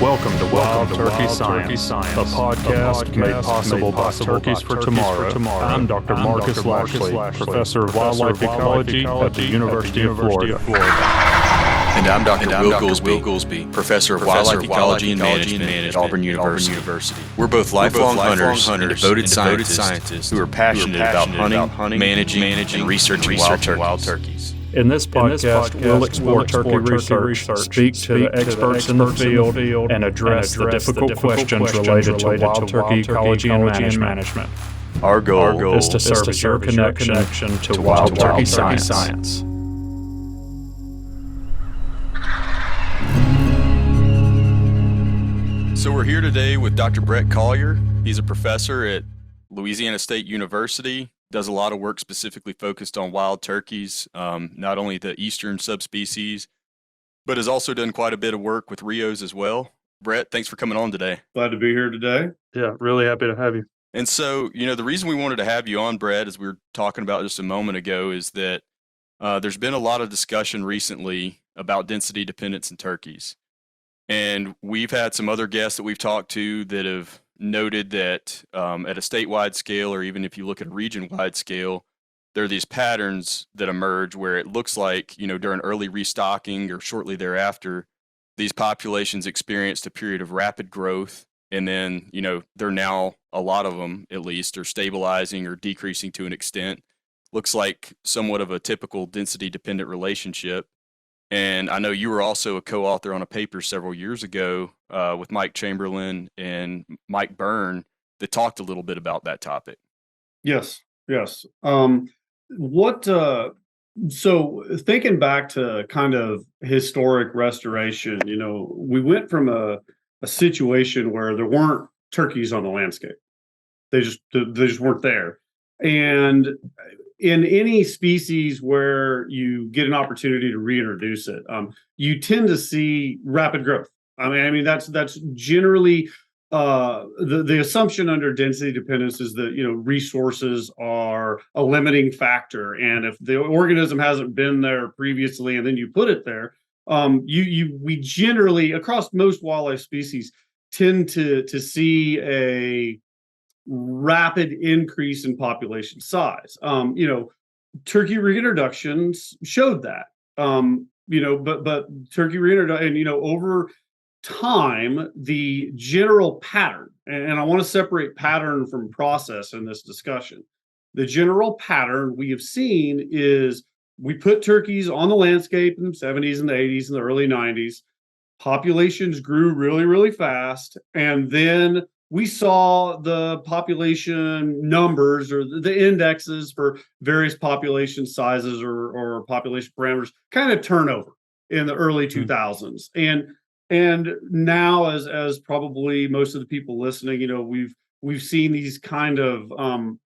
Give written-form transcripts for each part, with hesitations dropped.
Welcome to Wild Turkey Science, a podcast made possible by Turkeys for Tomorrow. I'm Dr. Marcus Lashley, Professor of Wildlife Ecology at the University of Florida. And I'm Dr. Will Gulsby, Professor of Wildlife Ecology and Management at Auburn University. We're both lifelong hunters and devoted scientists who are passionate about hunting, managing, and researching wild turkeys. In this podcast, we'll explore turkey research, speak to the experts in the field, and address the difficult questions related to wild turkey ecology and management. Our goal is to serve as your connection to wild turkey science. So we're here today with Dr. Bret Collier. He's a professor at Louisiana State University, does a lot of work specifically focused on wild turkeys, not only the eastern subspecies, but has also done quite a bit of work with Rios as well. Bret, thanks for coming on today. Glad to be here today. Yeah, really happy to have you. And so, the reason we wanted to have you on, Bret, as we were talking about just a moment ago, is that there's been a lot of discussion recently about density dependence in turkeys. And we've had some other guests that we've talked to that have noted that at a statewide scale, or even if you look at a region-wide scale, there are these patterns that emerge where it looks like, during early restocking or shortly thereafter, these populations experienced a period of rapid growth. And then, they're now, a lot of them at least, are stabilizing or decreasing to an extent. Looks like somewhat of a typical density-dependent relationship. And I know you were also a co-author on a paper several years ago with Mike Chamberlain and Mike Byrne that talked a little bit about that topic. Yes. So thinking back to kind of historic restoration, we went from a situation where there weren't turkeys on the landscape. They just weren't there. And in any species where you get an opportunity to reintroduce it, you tend to see rapid growth. I mean that's generally the assumption under density dependence is that resources are a limiting factor, and if the organism hasn't been there previously and then you put it there, we generally across most wildlife species tend to see a rapid increase in population size. Turkey reintroductions showed that. But turkey reintroduction, and over time, the general pattern, and I want to separate pattern from process in this discussion. The general pattern we have seen is we put turkeys on the landscape in the 70s and the 80s and the early 90s. Populations grew really, really fast, and then we saw the population numbers or the indexes for various population sizes or population parameters kind of turn over in the early 2000s. And now, as probably most of the people listening, we've seen these kind of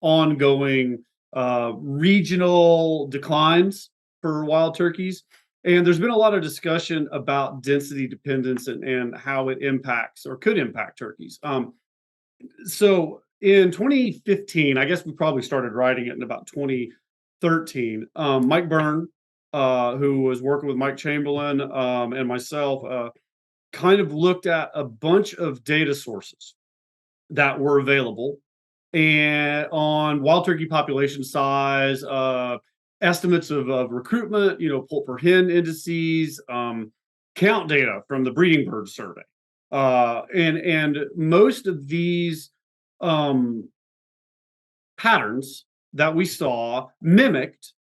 ongoing regional declines for wild turkeys. And there's been a lot of discussion about density dependence and how it impacts or could impact turkeys. So in 2015, I guess we probably started writing it in about 2013. Mike Byrne, who was working with Mike Chamberlain and myself, kind of looked at a bunch of data sources that were available and on wild turkey population size, estimates of recruitment, poult per hen indices, count data from the breeding bird survey. And most of these patterns that we saw mimicked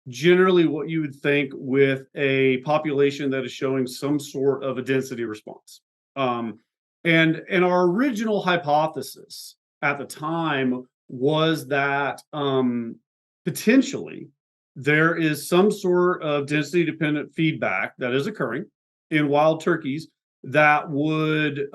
generally what you would think with a population that is showing some sort of a density response. And our original hypothesis at the time was that potentially there is some sort of density dependent feedback that is occurring in wild turkeys that would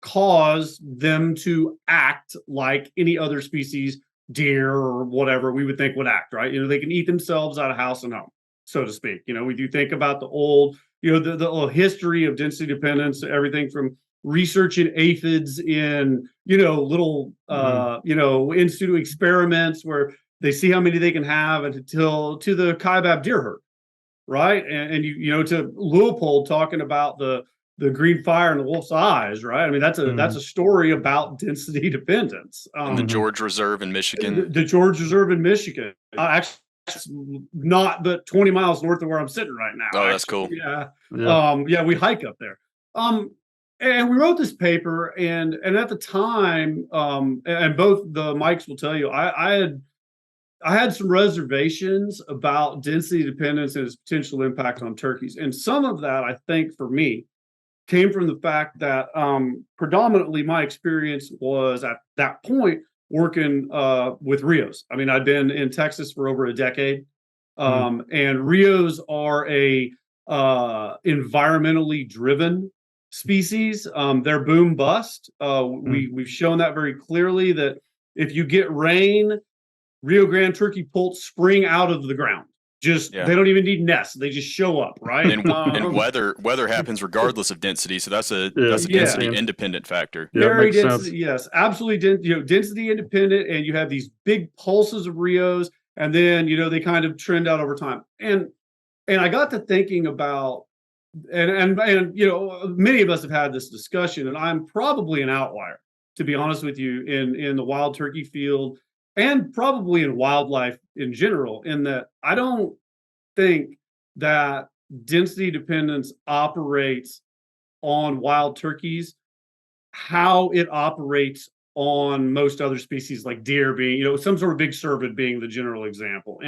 cause them to act like any other species, deer or whatever we would think would act, right? They can eat themselves out of house and home, so to speak. We do think about the old, the old history of density dependence, everything from researching aphids in, little, in situ experiments where they see how many they can have until to the kaibab deer herd, right? And to Leopold talking about the the green fire in the wolf's eyes, right? I mean, that's a story about density dependence. And the George Reserve in Michigan. The George Reserve in Michigan. Actually, not but 20 miles north of where I'm sitting right now. Oh, that's cool. Yeah. We hike up there. And we wrote this paper, and at the time, and both the mics will tell you, I had some reservations about density dependence and its potential impact on turkeys. And some of that, I think, for me, came from the fact that predominantly my experience was at that point working with Rios. I mean, I'd been in Texas for over a decade, and Rios are a environmentally driven species. They're boom bust. We've shown that very clearly, that if you get rain, Rio Grande turkey poults spring out of the ground. They don't even need nests; they just show up, right? And weather happens regardless of density, so that's a density independent factor. Very density, yes, absolutely. Density independent, and you have these big pulses of Rios, and then they kind of trend out over time. And I got to thinking about, and many of us have had this discussion, and I'm probably an outlier, to be honest with you, in the wild turkey field, and probably in wildlife in general, in that I don't think that density dependence operates on wild turkeys how it operates on most other species, like deer being, some sort of big cervid being the general example.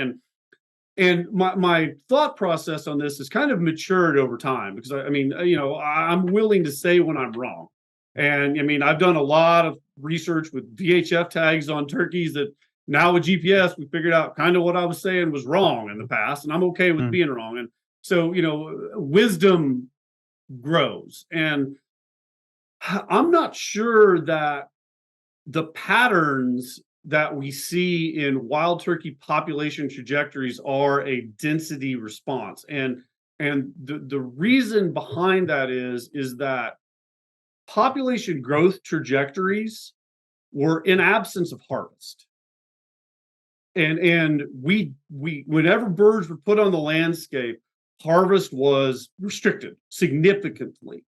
And my thought process on this has kind of matured over time, because I'm willing to say when I'm wrong. And I mean, I've done a lot of research with VHF tags on turkeys that now with GPS, we figured out kind of what I was saying was wrong in the past, and I'm okay with being wrong. And so, wisdom grows. And I'm not sure that the patterns that we see in wild turkey population trajectories are a density response. And the reason behind that is that population growth trajectories were in absence of harvest. And we whenever birds were put on the landscape, harvest was restricted significantly.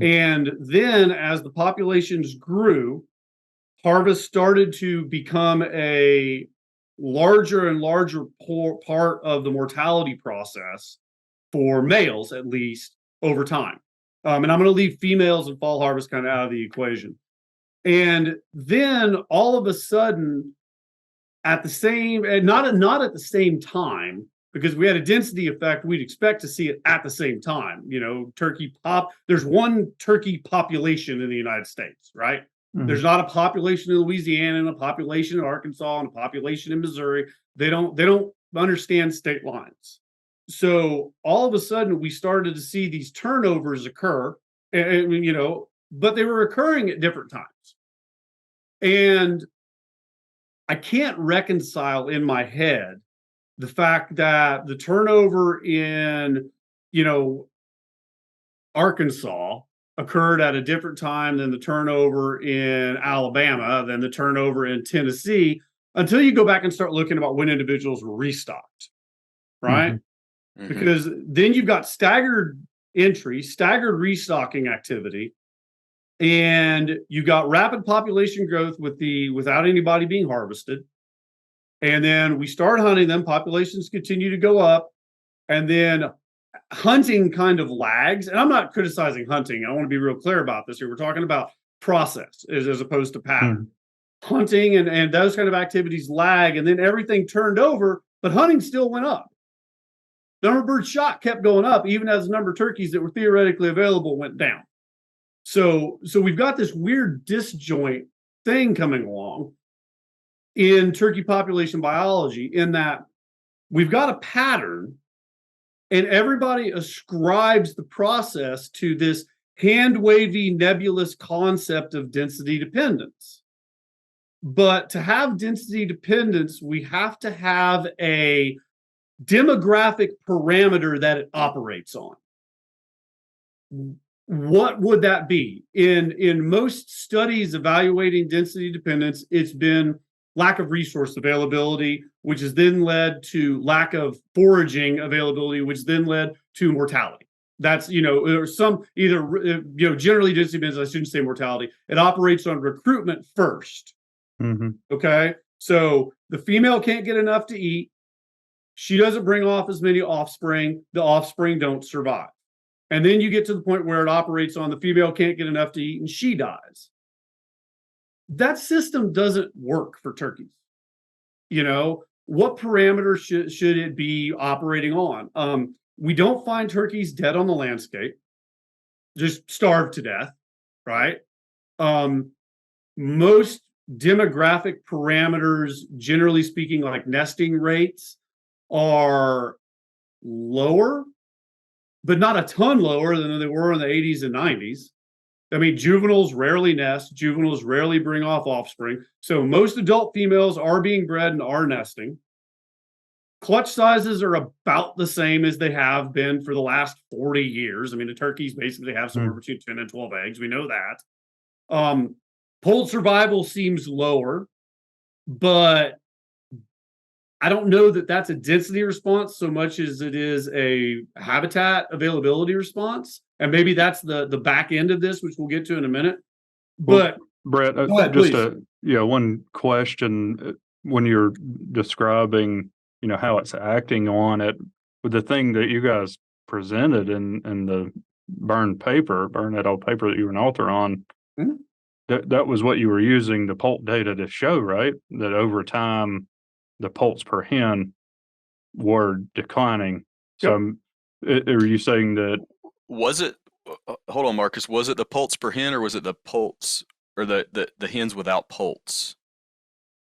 And then as the populations grew, harvest started to become a larger and larger part of the mortality process for males, at least over time. And I'm going to leave females and fall harvest kind of out of the equation. And then all of a sudden, not at the same time, because we had a density effect, we'd expect to see it at the same time. There's one turkey population in the United States, right? There's not a population in Louisiana and a population in Arkansas and a population in Missouri. They don't understand state lines. So all of a sudden we started to see these turnovers occur, but they were occurring at different times. And I can't reconcile in my head the fact that the turnover in, Arkansas occurred at a different time than the turnover in Alabama, than the turnover in Tennessee, until you go back and start looking about when individuals were restocked, right? Because then you've got staggered entry, staggered restocking activity, and you got rapid population growth without anybody being harvested. And then we start hunting them, populations continue to go up, and then hunting kind of lags. And I'm not criticizing hunting. I want to be real clear about this here. We're talking about process as opposed to pattern. Hunting and those kind of activities lag, and then everything turned over, but hunting still went up. The number of birds shot kept going up, even as the number of turkeys that were theoretically available went down. So we've got this weird disjoint thing coming along in turkey population biology, in that we've got a pattern, and everybody ascribes the process to this hand-wavy, nebulous concept of density dependence. But to have density dependence, we have to have a demographic parameter that it operates on. What would that be? In most studies evaluating density dependence, it's been lack of resource availability, which has then led to lack of foraging availability, which then led to mortality. That's, or some either, generally density dependence, I shouldn't say mortality. It operates on recruitment first. Mm-hmm. Okay. So the female can't get enough to eat. She doesn't bring off as many offspring. The offspring don't survive. And then you get to the point where it operates on the female can't get enough to eat and she dies. That system doesn't work for turkeys. What parameter should it be operating on? We don't find turkeys dead on the landscape, just starved to death, right? Most demographic parameters, generally speaking, like nesting rates, are lower, but not a ton lower than they were in the 80s and 90s. I mean, juveniles rarely nest. Juveniles rarely bring off offspring. So most adult females are being bred and are nesting. Clutch sizes are about the same as they have been for the last 40 years. I mean, the turkeys basically have somewhere between 10 and 12 eggs. We know that. Polled survival seems lower, but I don't know that that's a density response so much as it is a habitat availability response. And maybe that's the back end of this, which we'll get to in a minute. But Brett, go ahead, just please. One question when you're describing, how it's acting on it, with the thing that you guys presented in the burned et al. Paper that you were an author on, that was what you were using the poult data to show, right? That over time, the poults per hen were declining. So are you saying that? Was it, hold on, Marcus, was it the poults per hen or was it the poults or the hens without poults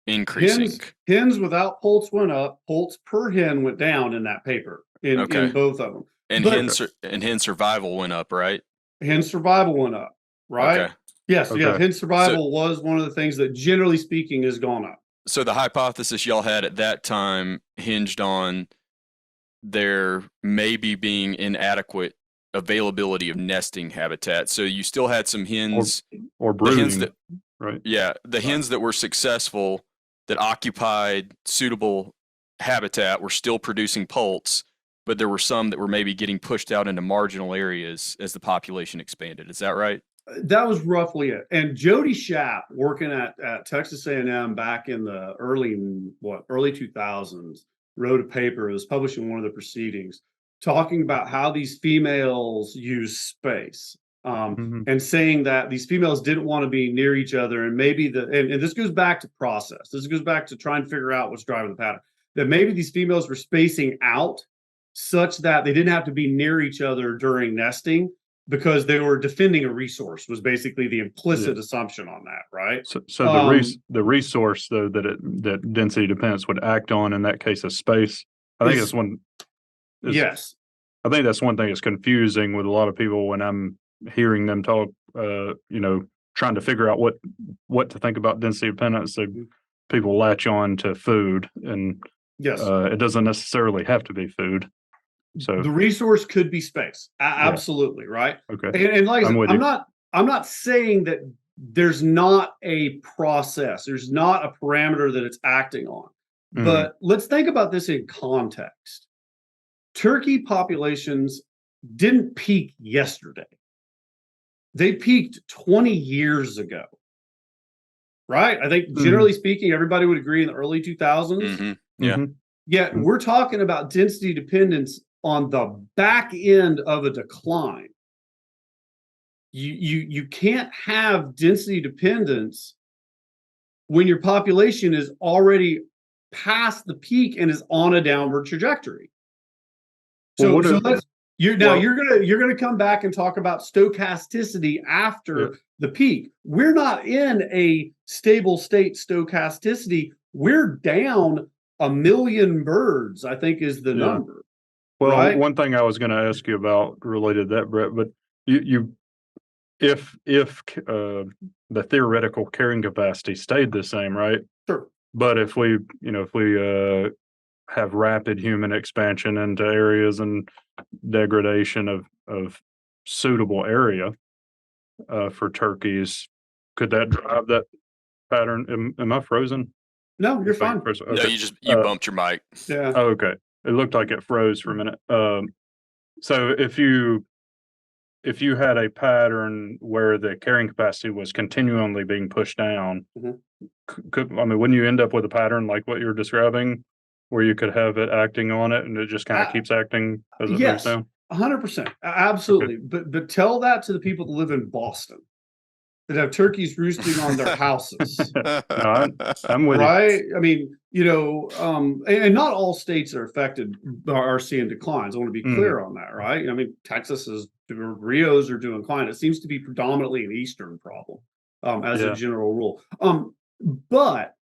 increasing? Hens without poults went up, poults per hen went down in that paper in both of them. And hen survival went up, right? Hen survival went up, right? Okay. Yes, hen survival was one of the things that generally speaking has gone up. So the hypothesis y'all had at that time hinged on there maybe being inadequate availability of nesting habitat. So you still had some hens or brooding, right? Yeah, the hens that were successful, that occupied suitable habitat, were still producing poults, but there were some that were maybe getting pushed out into marginal areas as the population expanded. Is that right? That was roughly it. And Jody Schaap, working at Texas A&M back in the early 2000s, wrote a paper. It was published in one of the proceedings, talking about how these females use space, and saying that these females didn't want to be near each other, and maybe and this goes back to process. This goes back to trying to figure out what's driving the pattern. That maybe these females were spacing out such that they didn't have to be near each other during nesting, because they were defending a resource, was basically the implicit assumption on that, right? So the resource though that density dependence would act on in that case is space. I think that's one. Yes, I think that's one thing that's confusing with a lot of people when I'm hearing them talk. Trying to figure out what to think about density dependence. People latch on to food, and it doesn't necessarily have to be food. So the resource could be space. Absolutely, right? Okay. And like I said, I'm not saying that there's not a process, there's not a parameter that it's acting on. But let's think about this in context. Turkey populations didn't peak yesterday. They peaked 20 years ago. Right? I think generally speaking, everybody would agree in the early 2000s. Yet we're talking about density dependence on the back end of a decline. You can't have density dependence when your population is already past the peak and is on a downward trajectory. You're gonna come back and talk about stochasticity after the peak. We're not in a stable state stochasticity. We're down 1 million birds, I think is the number. Well, right? One thing I was going to ask you about related to that, Brett, but if the theoretical carrying capacity stayed the same, right? Sure. But if we have rapid human expansion into areas and degradation of suitable area for turkeys, could that drive that pattern? Am I frozen? No, you're fine. Okay. No, you bumped your mic. Yeah. Oh, okay. It looked like it froze for a minute. So if you if you had a pattern where the carrying capacity was continually being pushed down, wouldn't you end up with a pattern like what you're describing, where you could have it acting on it and it just kind of keeps acting as it moves down? 100%. Absolutely. But tell that to the people that live in Boston that have turkeys roosting on their houses. No, I'm with you. Right? I mean, and not all states are affected, are seeing declines. I want to be clear on that, right? I mean, Texas Rios are doing decline. It seems to be predominantly an Eastern problem, as a general rule. But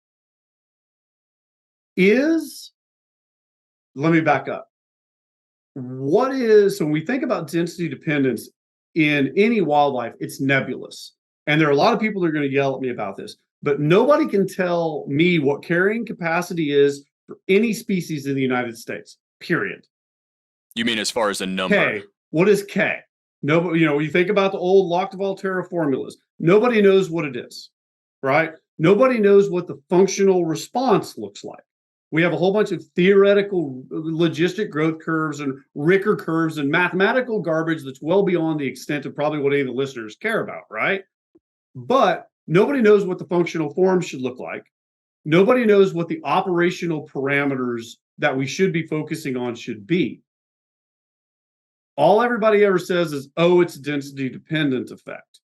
let me back up. So when we think about density dependence in any wildlife, it's nebulous. And there are a lot of people that are going to yell at me about this, but nobody can tell me what carrying capacity is for any species in the United States, period. You mean as far as a number? K. What is K? Nobody, you think about the old Lochte-Volterra formulas. Nobody knows what it is, right? Nobody knows what the functional response looks like. We have a whole bunch of theoretical logistic growth curves and Ricker curves and mathematical garbage that's well beyond the extent of probably what any of the listeners care about, right? But nobody knows what the functional form should look like. Nobody knows what the operational parameters that we should be focusing on should be. All everybody ever says is, oh, it's a density dependent effect.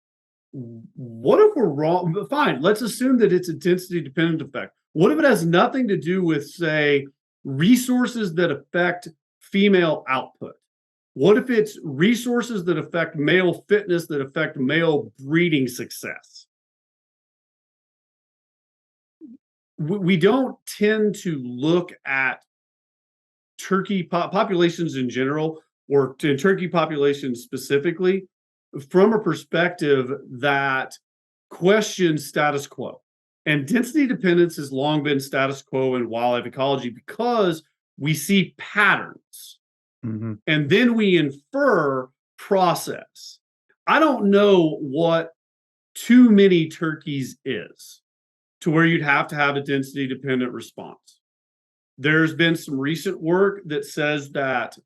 What if we're wrong? Fine, let's assume that it's a density dependent effect. What if it has nothing to do with, say, resources that affect female output? What if it's resources that affect male fitness, that affect male breeding success? We don't tend to look at turkey populations in general, or to turkey populations specifically, from a perspective that questions status quo. And density dependence has long been status quo in wildlife ecology because we see patterns. And then we infer process. I don't know what too many turkeys is to where you'd have to have a density dependent response. There's been some recent work that says that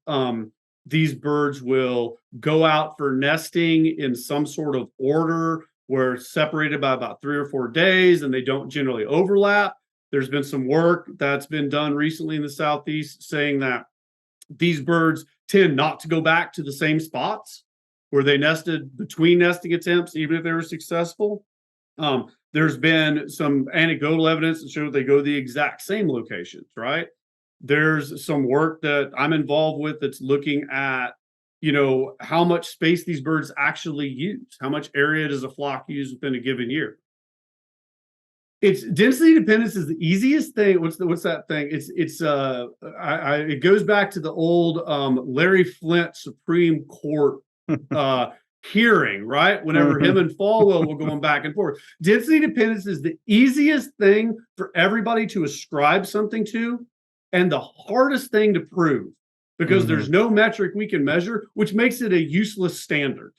these birds will go out for nesting in some sort of order where it's separated by about 3 or 4 days and they don't generally overlap. There's been some work that's been done recently in the Southeast saying that these birds tend not to go back to the same spots where they nested between nesting attempts, even if they were successful. There's been some anecdotal evidence that shows they go the exact same locations, right? There's some work that I'm involved with that's looking at, how much space these birds actually use. How much area does a flock use within a given year? It's density dependence is the easiest thing. What's that thing? It goes back to the old Larry Flint Supreme Court hearing, right? Whenever him and Falwell were going back and forth. Density dependence is the easiest thing for everybody to ascribe something to, and the hardest thing to prove, because there's no metric we can measure, which makes it a useless standard,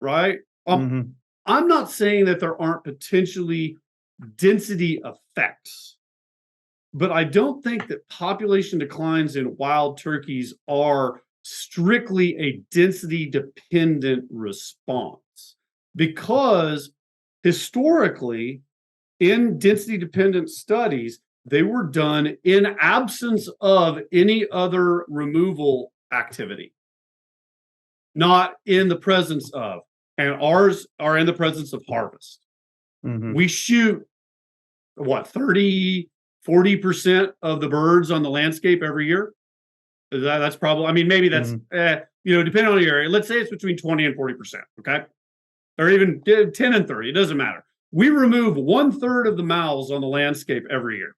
right? I'm not saying that there aren't potentially density effects, but I don't think that population declines in wild turkeys are strictly a density dependent response, because historically in density dependent studies, they were done in absence of any other removal activity, not in the presence of, and ours are in the presence of harvest. We shoot, 40% of the birds on the landscape every year. That's probably, maybe that's, depending on the area. Let's say it's between 20 and 40%, okay? Or even 10 and 30, it doesn't matter. We remove 1/3 of the males on the landscape every year.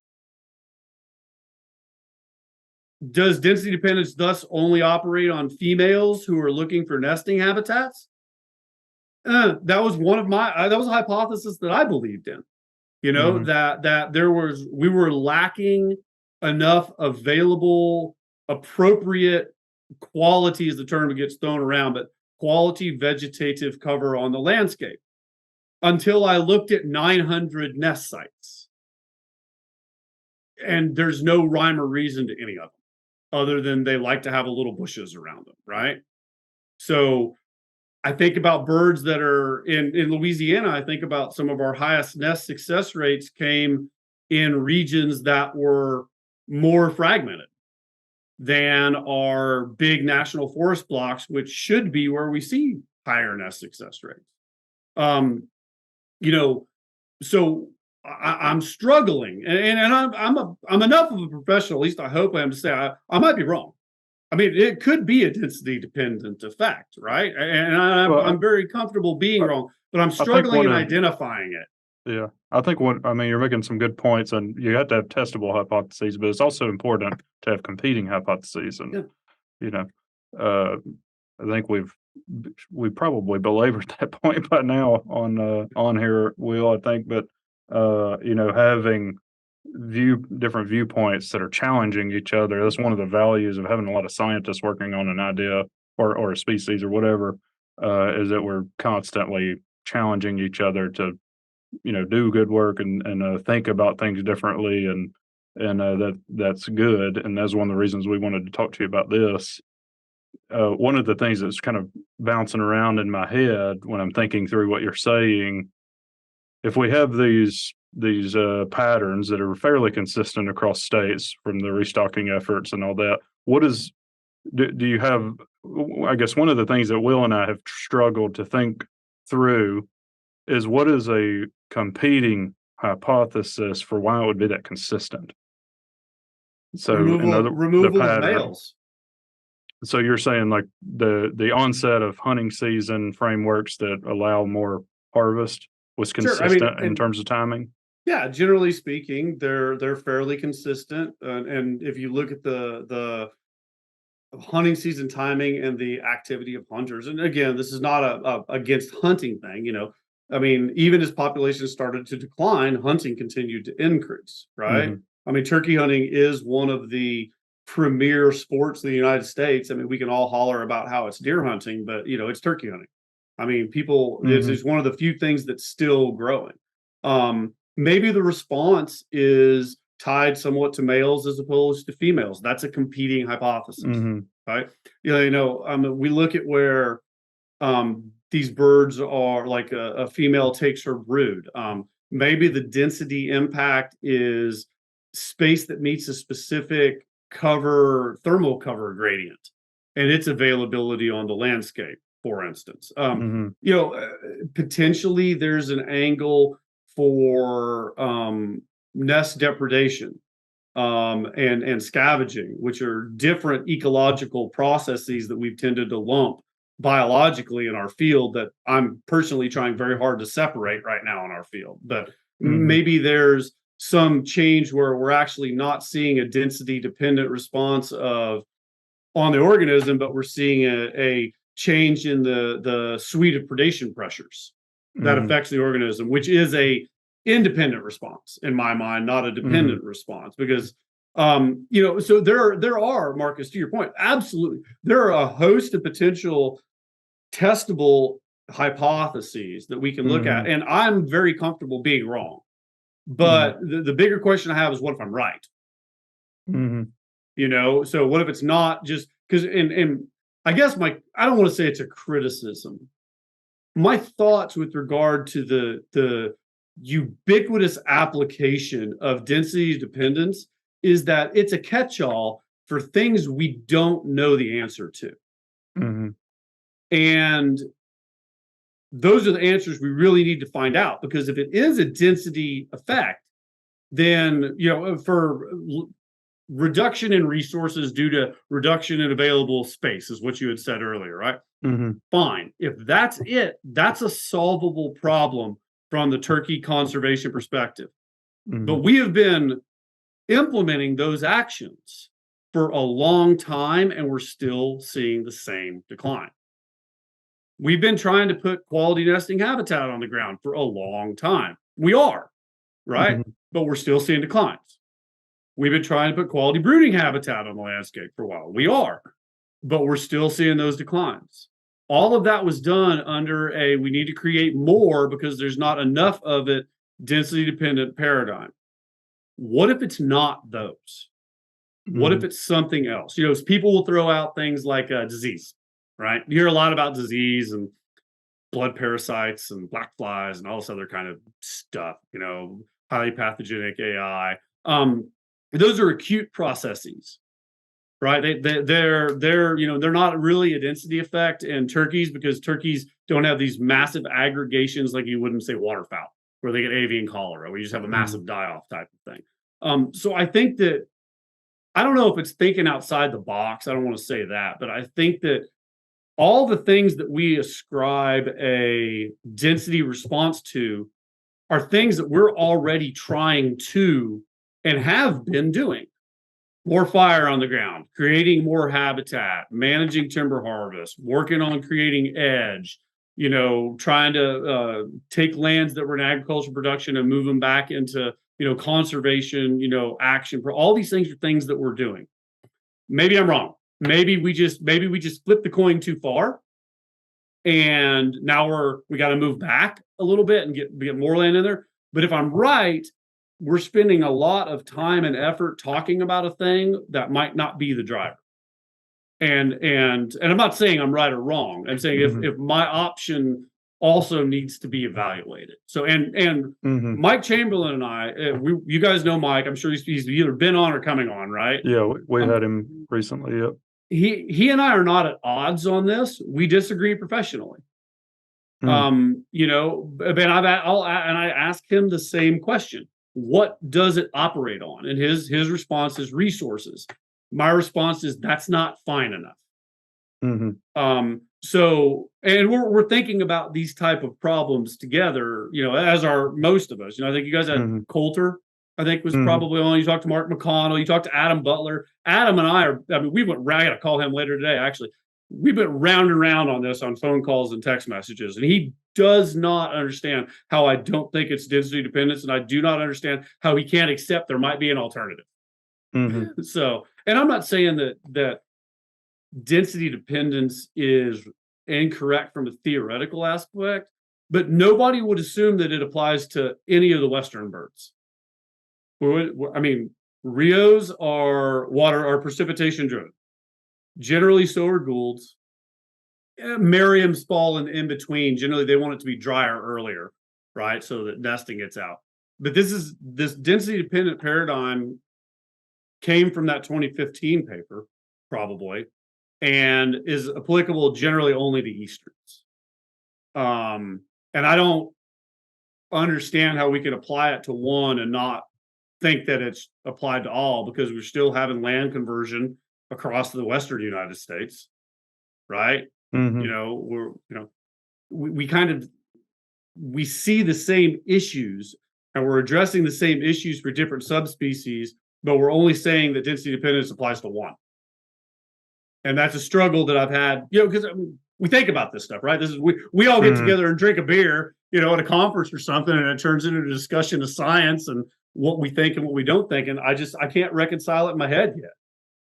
Does density dependence thus only operate on females who are looking for nesting habitats? That was that was a hypothesis that I believed in. That we were lacking enough available, appropriate quality is the term that gets thrown around, but quality vegetative cover on the landscape, until I looked at 900 nest sites. And there's no rhyme or reason to any of them, other than they like to have a little bushes around them, right? So I think about birds that are in Louisiana. I think about some of our highest nest success rates came in regions that were more fragmented than our big national forest blocks, which should be where we see higher nest success rates. You know, so I'm struggling, and I'm enough of a professional, at least I hope I am, to say I might be wrong. I mean, it could be a density dependent effect, right? And I'm very comfortable being wrong, but I'm struggling in identifying it. Yeah, I think you're making some good points, and you have to have testable hypotheses, but it's also important to have competing hypotheses. And you know, I think we probably belabored that point by now on here, Will. I think, but having different viewpoints that are challenging each other. That's one of the values of having a lot of scientists working on an idea or a species or whatever, is that we're constantly challenging each other to do good work and think about things differently, and that's good. And that's one of the reasons we wanted to talk to you about this. One of the things that's kind of bouncing around in my head when I'm thinking through what you're saying, if we have these patterns that are fairly consistent across states from the restocking efforts and all that, do you have, I guess one of the things that Will and I have struggled to think through is, what is a competing hypothesis for why it would be that consistent? So removal of males. So you're saying like the onset of hunting season frameworks that allow more harvest was consistent in terms of timing? Yeah, generally speaking, they're fairly consistent. And if you look at the hunting season timing and the activity of hunters, and again, this is not a against hunting thing, I mean, even as populations started to decline, hunting continued to increase, right? Mm-hmm. I mean, turkey hunting is one of the premier sports in the United States. I mean, we can all holler about how it's deer hunting, but it's turkey hunting. I mean, it's one of the few things that's still growing. Maybe the response is tied somewhat to males as opposed to females. That's a competing hypothesis, right? We look at where these birds are, like a female takes her brood. Maybe the density impact is space that meets a specific thermal cover gradient and its availability on the landscape, for instance. Potentially there's an angle for nest depredation and scavenging, which are different ecological processes that we've tended to lump biologically in our field, that I'm personally trying very hard to separate right now in our field. But maybe there's some change where we're actually not seeing a density dependent response on the organism, but we're seeing a change in the suite of predation pressures that affects the organism, which is a independent response in my mind, not a dependent response. Because so there are, Marcus, to your point, absolutely, there are a host of potential testable hypotheses that we can look at, and I'm very comfortable being wrong. But the bigger question I have is, what if I'm right? So what if it's not just because, and I guess I don't want to say it's a criticism. My thoughts with regard to the ubiquitous application of density dependence is that it's a catch-all for things we don't know the answer to. And those are the answers we really need to find out, because if it is a density effect, then, for reduction in resources due to reduction in available space is what you had said earlier, right? Fine. If that's it, that's a solvable problem from the turkey conservation perspective. But we have been implementing those actions for a long time, and we're still seeing the same decline. We've been trying to put quality nesting habitat on the ground for a long time. We are, right? But we're still seeing declines. We've been trying to put quality brooding habitat on the landscape for a while. We are, but we're still seeing those declines. All of that was done under we need to create more because there's not enough of it, density dependent paradigm. What if it's not those? What if it's something else? People will throw out things like disease, right? You hear a lot about disease and blood parasites and black flies and all this other kind of stuff, highly pathogenic AI. Those are acute processes, right? They're not really a density effect in turkeys because turkeys don't have these massive aggregations like you wouldn't say waterfowl, where they get avian cholera, where you just have a massive die-off type of thing. So I think that, I don't know if it's thinking outside the box. I don't want to say that, but I think that all the things that we ascribe a density response to are things that we're already trying to and have been doing. More fire on the ground, creating more habitat, managing timber harvest, working on creating edge, trying to take lands that were in agricultural production and move them back into, conservation, action. All these things are things that we're doing. Maybe I'm wrong. Maybe we just flipped the coin too far, and now we got to move back a little bit and get more land in there. But if I'm right, we're spending a lot of time and effort talking about a thing that might not be the driver. And I'm not saying I'm right or wrong. I'm saying if my option also needs to be evaluated. So and Mike Chamberlain and I, you guys know Mike. I'm sure he's either been on or coming on, right? Yeah, we had him recently. Yep. He and I are not at odds on this. We disagree professionally. But I ask him the same question. What does it operate on? And his response is resources. My response is that's not fine enough. So, and we're thinking about these type of problems together, as are most of us. I think you guys had Coulter, I think was probably on. You talked to Mark McConnell, you talked to Adam Butler. Adam and I we went round. I got to call him later today, actually. We've been round and round on this on phone calls and text messages, and he does not understand how I don't think it's density dependence, and I do not understand how he can't accept there might be an alternative. So, and I'm not saying that density dependence is incorrect from a theoretical aspect, but nobody would assume that it applies to any of the Western birds. I mean, Rios are precipitation driven. Generally, so are Goulds. Merriam's fallen in between. Generally, they want it to be drier earlier, right? So that nesting gets out. But this density dependent paradigm came from that 2015 paper, probably, and is applicable generally only to Easterns. And I don't understand how we can apply it to one and not think that it's applied to all, because we're still having land conversion across the Western United States, right? We see the same issues, and we're addressing the same issues for different subspecies, but we're only saying that density dependence applies to one. And that's a struggle that I've had, because we think about this stuff, right? This is we all get together and drink a beer, at a conference or something, and it turns into a discussion of science and what we think and what we don't think. And I can't reconcile it in my head yet.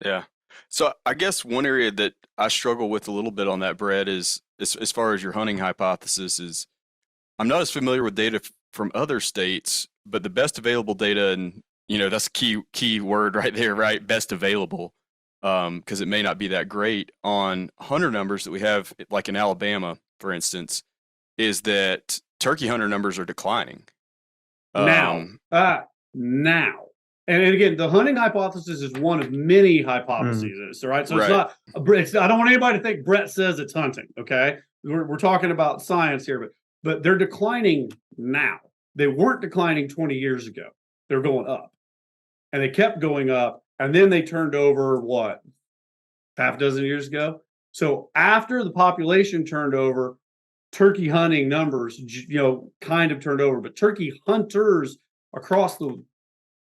Yeah. So I guess one area that I struggle with a little bit on that, Brett, is as far as your hunting hypothesis is, I'm not as familiar with data from other states, but the best available data, and that's a key word right there, right? Best available, because it may not be that great on hunter numbers that we have, like in Alabama, for instance, is that turkey hunter numbers are declining. Now. And again, the hunting hypothesis is one of many hypotheses, right? So it's not. I don't want anybody to think Bret says it's hunting. Okay, we're talking about science here, but they're declining now. They weren't declining 20 years ago. They're going up, and they kept going up, and then they turned over half a dozen years ago. So after the population turned over, turkey hunting numbers, kind of turned over, but turkey hunters across the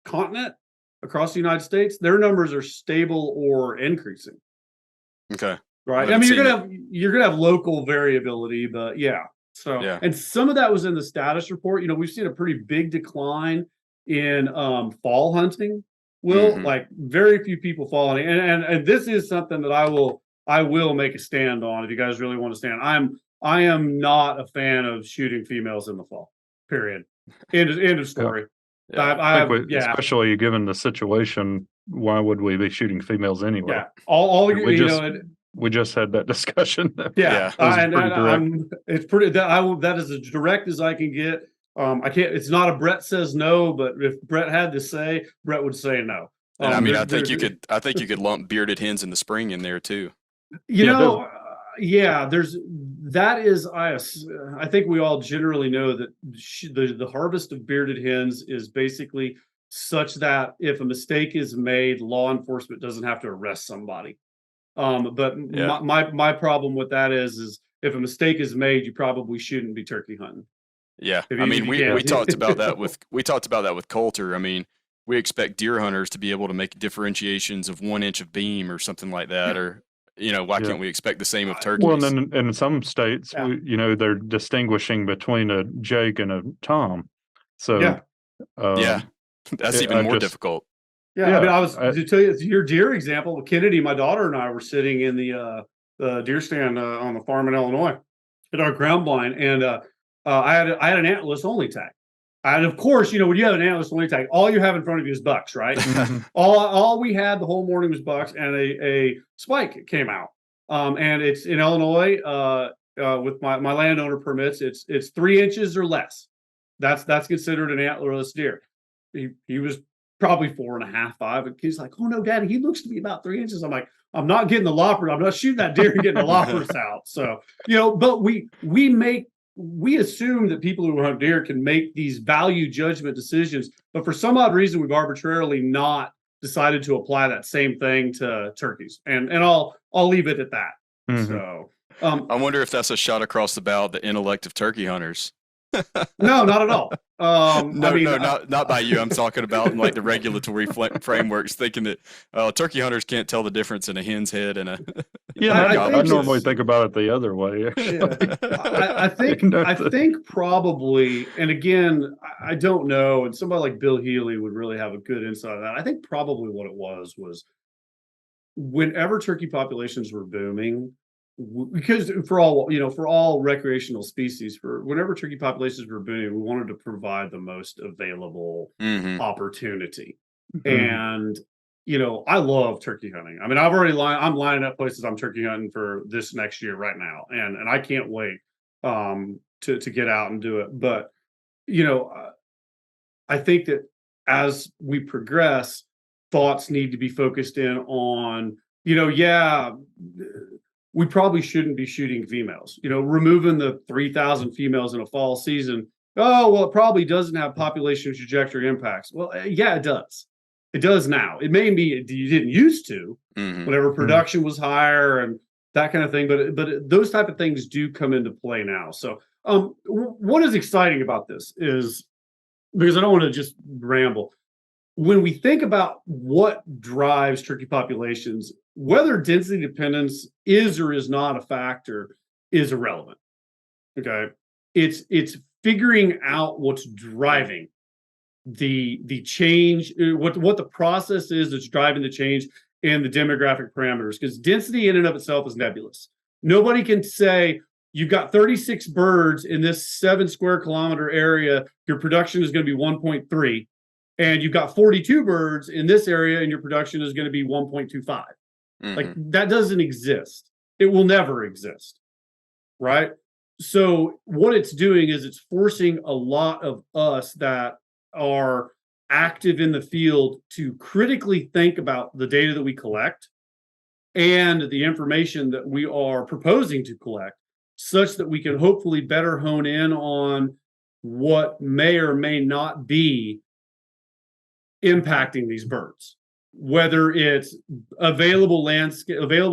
continent, across the United States, their numbers are stable or increasing. Okay. Right. I mean, you're gonna have local variability, but yeah. So and some of that was in the status report. We've seen a pretty big decline in fall hunting. Like very few people fall hunting, and this is something that I will make a stand on if you guys really want to stand. I am not a fan of shooting females in the fall. Period. End of story. I think especially given the situation, why would we be shooting females anyway? Yeah, all we just had that discussion. Yeah, It was and pretty direct. it's pretty. That is as direct as I can get. I can't. It's not a Bret says no, but if Bret had to say, Bret would say no. And I mean, I think you could lump bearded hens in the spring in there too. You know, there's that is I think we all generally know that the harvest of bearded hens is basically such that if a mistake is made, law enforcement doesn't have to arrest somebody. But Yeah. my problem with that is if a mistake is made, you probably shouldn't be turkey hunting. Yeah, If I you- mean, if you we can. talked about that with Coulter. I mean, we expect deer hunters to be able to make differentiations of 1 inch of beam or something like that, or why Yeah. can't we expect the same of turkeys? Well, and then in some states, Yeah. they're distinguishing between a Jake and a Tom. So, Yeah. Yeah, that's even more difficult. Yeah, I mean, I was I- to tell you your deer example. Kennedy, my daughter, and I were sitting in the deer stand on the farm in Illinois at our ground blind, and I had an antlerless only tag. And of course, when you have an antlerless only tag, all you have in front of you is bucks, right? all we had the whole morning was bucks, and a spike came out. And it's in Illinois with my landowner permits. It's 3 inches or less. That's considered an antlerless deer. He was probably 4.5, 5. And he's like, "Oh no, Daddy, he looks to be about 3 inches." I'm like, "I'm not getting the loppers. I'm not shooting that deer and getting the loppers out." So but we assume that people who hunt deer can make these value judgment decisions, but for some odd reason, we've arbitrarily not decided to apply that same thing to turkeys. And I'll leave it at that. Mhm. So I wonder if that's a shot across the bow at the intellect of turkey hunters. no, not at all. Not by you. I'm talking about like the regulatory frameworks, thinking that turkey hunters can't tell the difference in a hen's head and a. I normally think about it the other way. Actually. I think probably, and again, I don't know, and somebody like Bill Healy would really have a good insight on that. I think probably what it was whenever turkey populations were booming, because for all recreational species, whenever turkey populations were booming, we wanted to provide the most available opportunity. And I love turkey hunting. I mean, I'm lining up places I'm turkey hunting for this next year right now, and I can't wait to get out and do it. But I think that as we progress, thoughts need to be focused in on we probably shouldn't be shooting females. Removing the 3,000 females in a fall season. Oh, well, it probably doesn't have population trajectory impacts. Well, yeah, it does. It does now. It may be you didn't used to, whenever production was higher and that kind of thing. But those type of things do come into play now. So what is exciting about this is, because I don't want to just ramble, when we think about what drives turkey populations, whether density dependence is or is not a factor is irrelevant. Okay. It's figuring out what's driving the change, what the process is that's driving the change in the demographic parameters, because density in and of itself is nebulous. Nobody can say you've got 36 birds in this 7 square kilometer area, your production is going to be 1.3, and you've got 42 birds in this area and your production is going to be 1.25. Like, that doesn't exist. It will never exist. Right? So what it's doing is it's forcing a lot of us that are active in the field to critically think about the data that we collect and the information that we are proposing to collect, such that we can hopefully better hone in on what may or may not be impacting these birds, whether it's available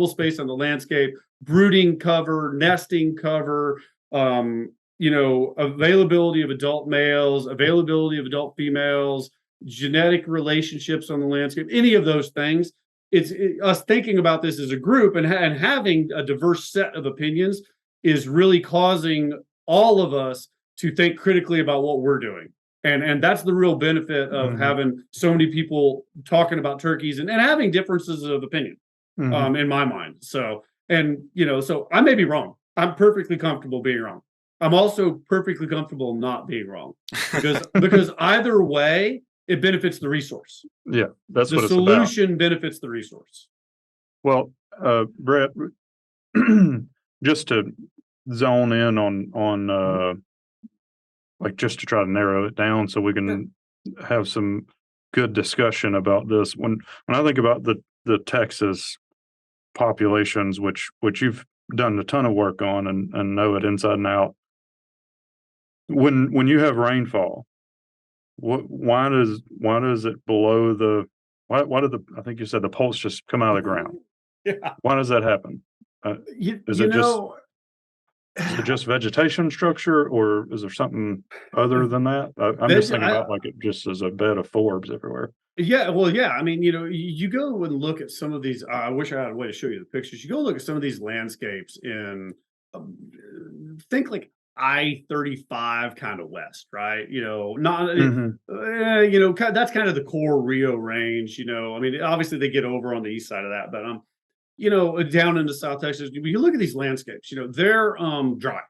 space on the landscape, brooding cover, nesting cover, availability of adult males, availability of adult females, genetic relationships on the landscape, any of those things. It's us thinking about this as a group and having a diverse set of opinions is really causing all of us to think critically about what we're doing. And that's the real benefit of having so many people talking about turkeys and having differences of opinion in my mind. So I may be wrong. I'm perfectly comfortable being wrong. I'm also perfectly comfortable not being wrong, because either way, it benefits the resource. Yeah, that's the what it's about. solution benefits the resource. Well, Bret, just to zone in on like just to try to narrow it down so we can have some good discussion about this. When I think about the Texas populations, which you've done a ton of work on and know it inside and out, when you have rainfall, why does it below the why did I think you said the pulse just come out of the ground? Yeah. Why does that happen? Is it just vegetation structure, or is there something other than that? I'm just thinking about like it just as a bed of forbs everywhere. Yeah, well, yeah. I mean, you go and look at some of these. I wish I had a way to show you the pictures. You go look at some of these landscapes in, think like I-35 kind of west, right? Not, that's kind of the core Rio range. I mean, obviously they get over on the east side of that, but down into South Texas, you look at these landscapes. They're dry.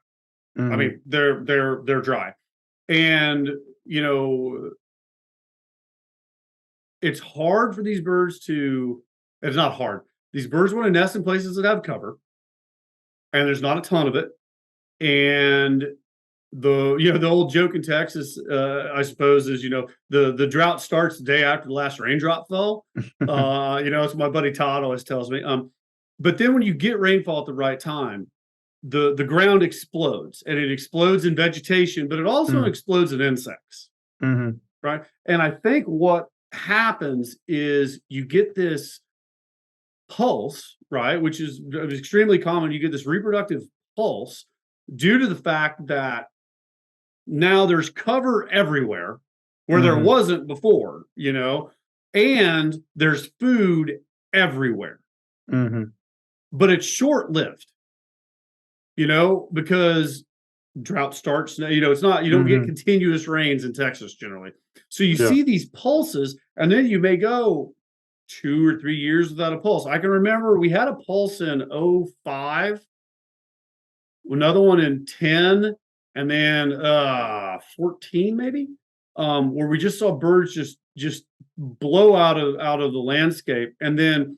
I mean, they're dry, and it's hard for these birds to. It's not hard. These birds want to nest in places that have cover, and there's not a ton of it. And the old joke in Texas, I suppose, is the drought starts the day after the last raindrop fell. It's my buddy Todd always tells me. But then when you get rainfall at the right time, the ground explodes, and it explodes in vegetation, but it also explodes in insects. Right. And I think what happens is you get this pulse, right, which is extremely common. You get this reproductive pulse due to the fact that now there's cover everywhere where there wasn't before, and there's food everywhere. But it's short-lived, because drought starts, it's not, you don't get continuous rains in Texas generally. So you see these pulses, and then you may go 2 or 3 years without a pulse. I can remember we had a pulse in 2005, another one in 10, and then 14 maybe, where we just saw birds just blow out of the landscape. And then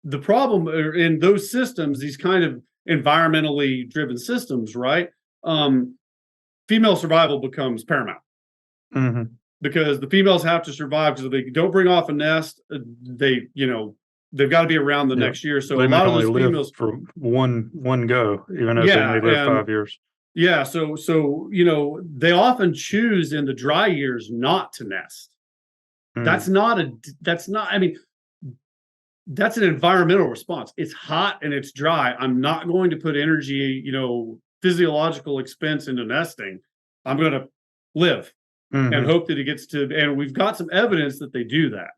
the problem in those systems, these kind of environmentally driven systems, right? Female survival becomes paramount. Because the females have to survive, because if they don't bring off a nest, they've got to be around the next year. So they a lot of only those live females for one go, even if they may live 5 years. Yeah, so they often choose in the dry years not to nest. That's not. I mean, that's an environmental response. It's hot and it's dry. I'm not going to put energy, physiological expense into nesting. I'm going to live and hope that it gets to. And we've got some evidence that they do that.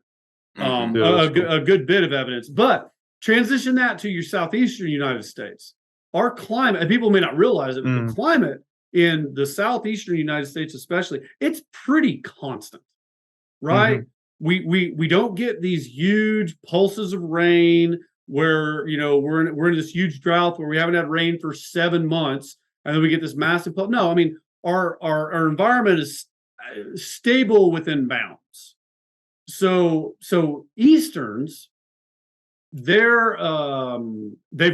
A good bit of evidence. But transition that to your southeastern United States. Our climate, and people may not realize it, but the climate in the southeastern United States especially, it's pretty constant, right? We don't get these huge pulses of rain where we're in this huge drought where we haven't had rain for 7 months, and then we get this massive pulse. No, I mean our environment is stable within bounds. So Easterns, they've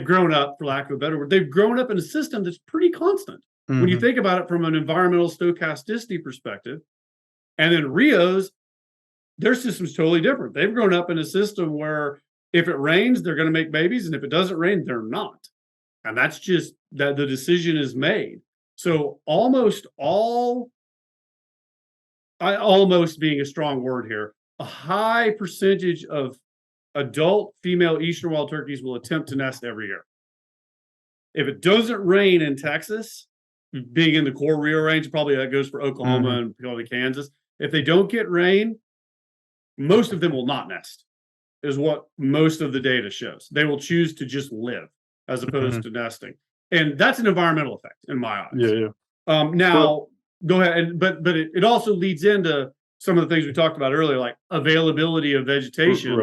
grown up, for lack of a better word, they've grown up in a system that's pretty constant. When you think about it from an environmental stochasticity perspective. And then Rios, their system's totally different. They've grown up in a system where if it rains, they're going to make babies, and if it doesn't rain, they're not. And that's just that the decision is made. So almost being a strong word here, a high percentage of adult female eastern wild turkeys will attempt to nest every year. If it doesn't rain in Texas, being in the core Rio range, probably that goes for Oklahoma and probably Kansas. If they don't get rain, most of them will not nest, is what most of the data shows. They will choose to just live as opposed to nesting. And that's an environmental effect in my eyes. Now, go ahead. But it also leads into some of the things we talked about earlier, like availability of vegetation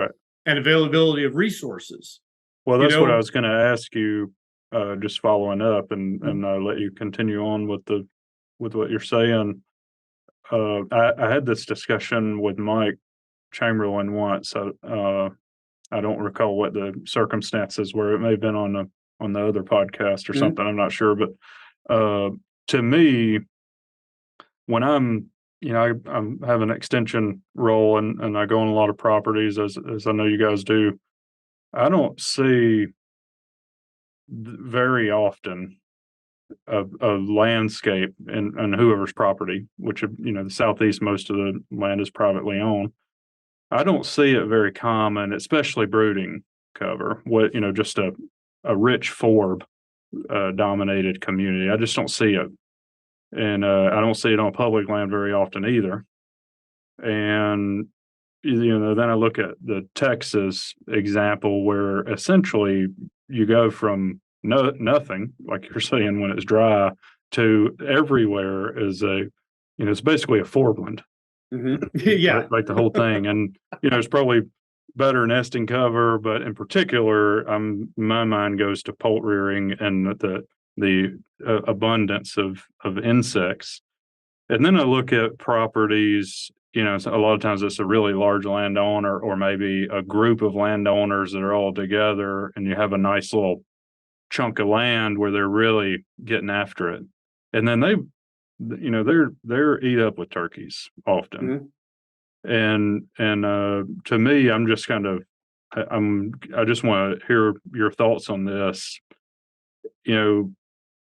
and availability of resources. Well, that's what I was going to ask you, just following up, and I'll let you continue on with what you're saying. I had this discussion with Mike Chamberlain once. I don't recall what the circumstances were. It may have been on on the other podcast or Mhm. something. I'm not sure, but to me, when I'm have an extension role and I go on a lot of properties as I know you guys do, I don't see very often a landscape in whoever's property, which the southeast, most of the land is privately owned. I don't see it very common, especially brooding cover. What just a rich forb dominated community. I just don't see it, and I don't see it on public land very often either. And then I look at the Texas example where essentially you go from nothing, like you're saying, when it's dry, to everywhere is it's basically a foreland, Yeah. like the whole thing. And, it's probably better nesting cover, but in particular, my mind goes to poult rearing and the abundance of insects. And then I look at properties, a lot of times it's a really large landowner or maybe a group of landowners that are all together and you have a nice little chunk of land where they're really getting after it. And then they're eat up with turkeys often. Mhm. And to me, I'm just kind of I just want to hear your thoughts on this.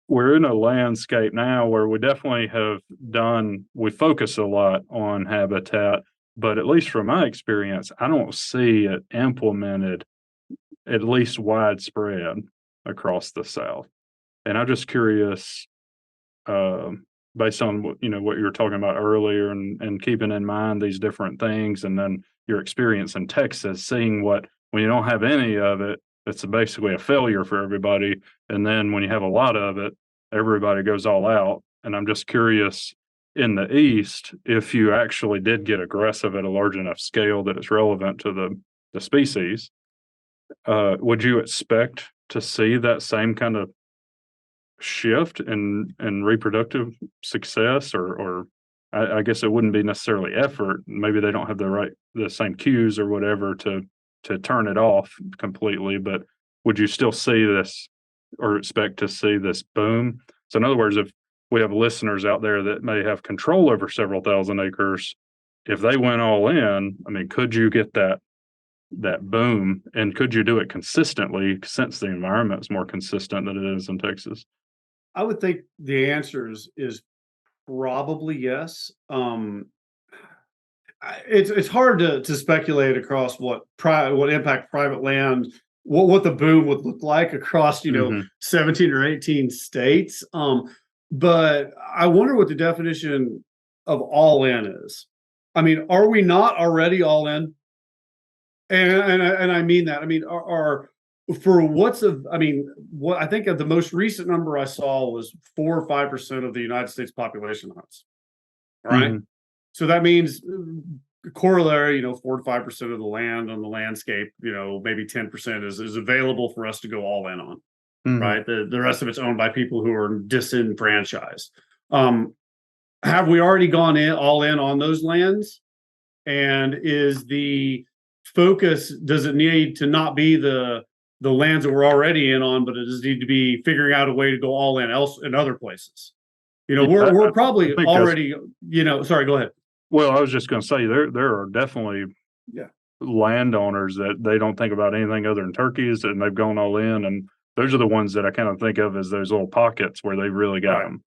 We're in a landscape now where we definitely we focus a lot on habitat, but at least from my experience, I don't see it implemented at least widespread across the South. And I'm just curious, based on what you were talking about earlier and keeping in mind these different things, and then your experience in Texas, seeing when you don't have any of it, it's basically a failure for everybody. And then when you have a lot of it, everybody goes all out. And I'm just curious in the East, if you actually did get aggressive at a large enough scale that it's relevant to the species, would you expect to see that same kind of shift in reproductive success, or I guess it wouldn't be necessarily effort. Maybe they don't have the same cues or whatever to turn it off completely, but would you still see this or expect to see this boom? So in other words, if we have listeners out there that may have control over several thousand acres, if they went all in, I mean, could you get that boom, and could you do it consistently since the environment is more consistent than it is in Texas? I would think the answer is probably yes. It's hard to speculate across what impact private land, what the boom would look like across 17 or 18 states. But I wonder what the definition of all in is. I mean, are we not already all in? And I mean that. I mean, are for what I think of the most recent number I saw was 4 or 5% of the United States population hunts. All right. Mhm. So that means corollary, 4 to 5% of the land on the landscape, maybe 10% is available for us to go all in on. Mhm. Right. The rest of it's owned by people who are disenfranchised. Have we already gone all in on those lands? And is the focus, does it need to not be the lands that we're already in on, but it does need to be figuring out a way to go all in in other places? Yeah, We're I probably think that's already, sorry, go ahead. well, I was just gonna say there are definitely Yeah. landowners that they don't think about anything other than turkeys, and they've gone all in, and those are the ones that I kind of think of as those little pockets where they really got Right. them.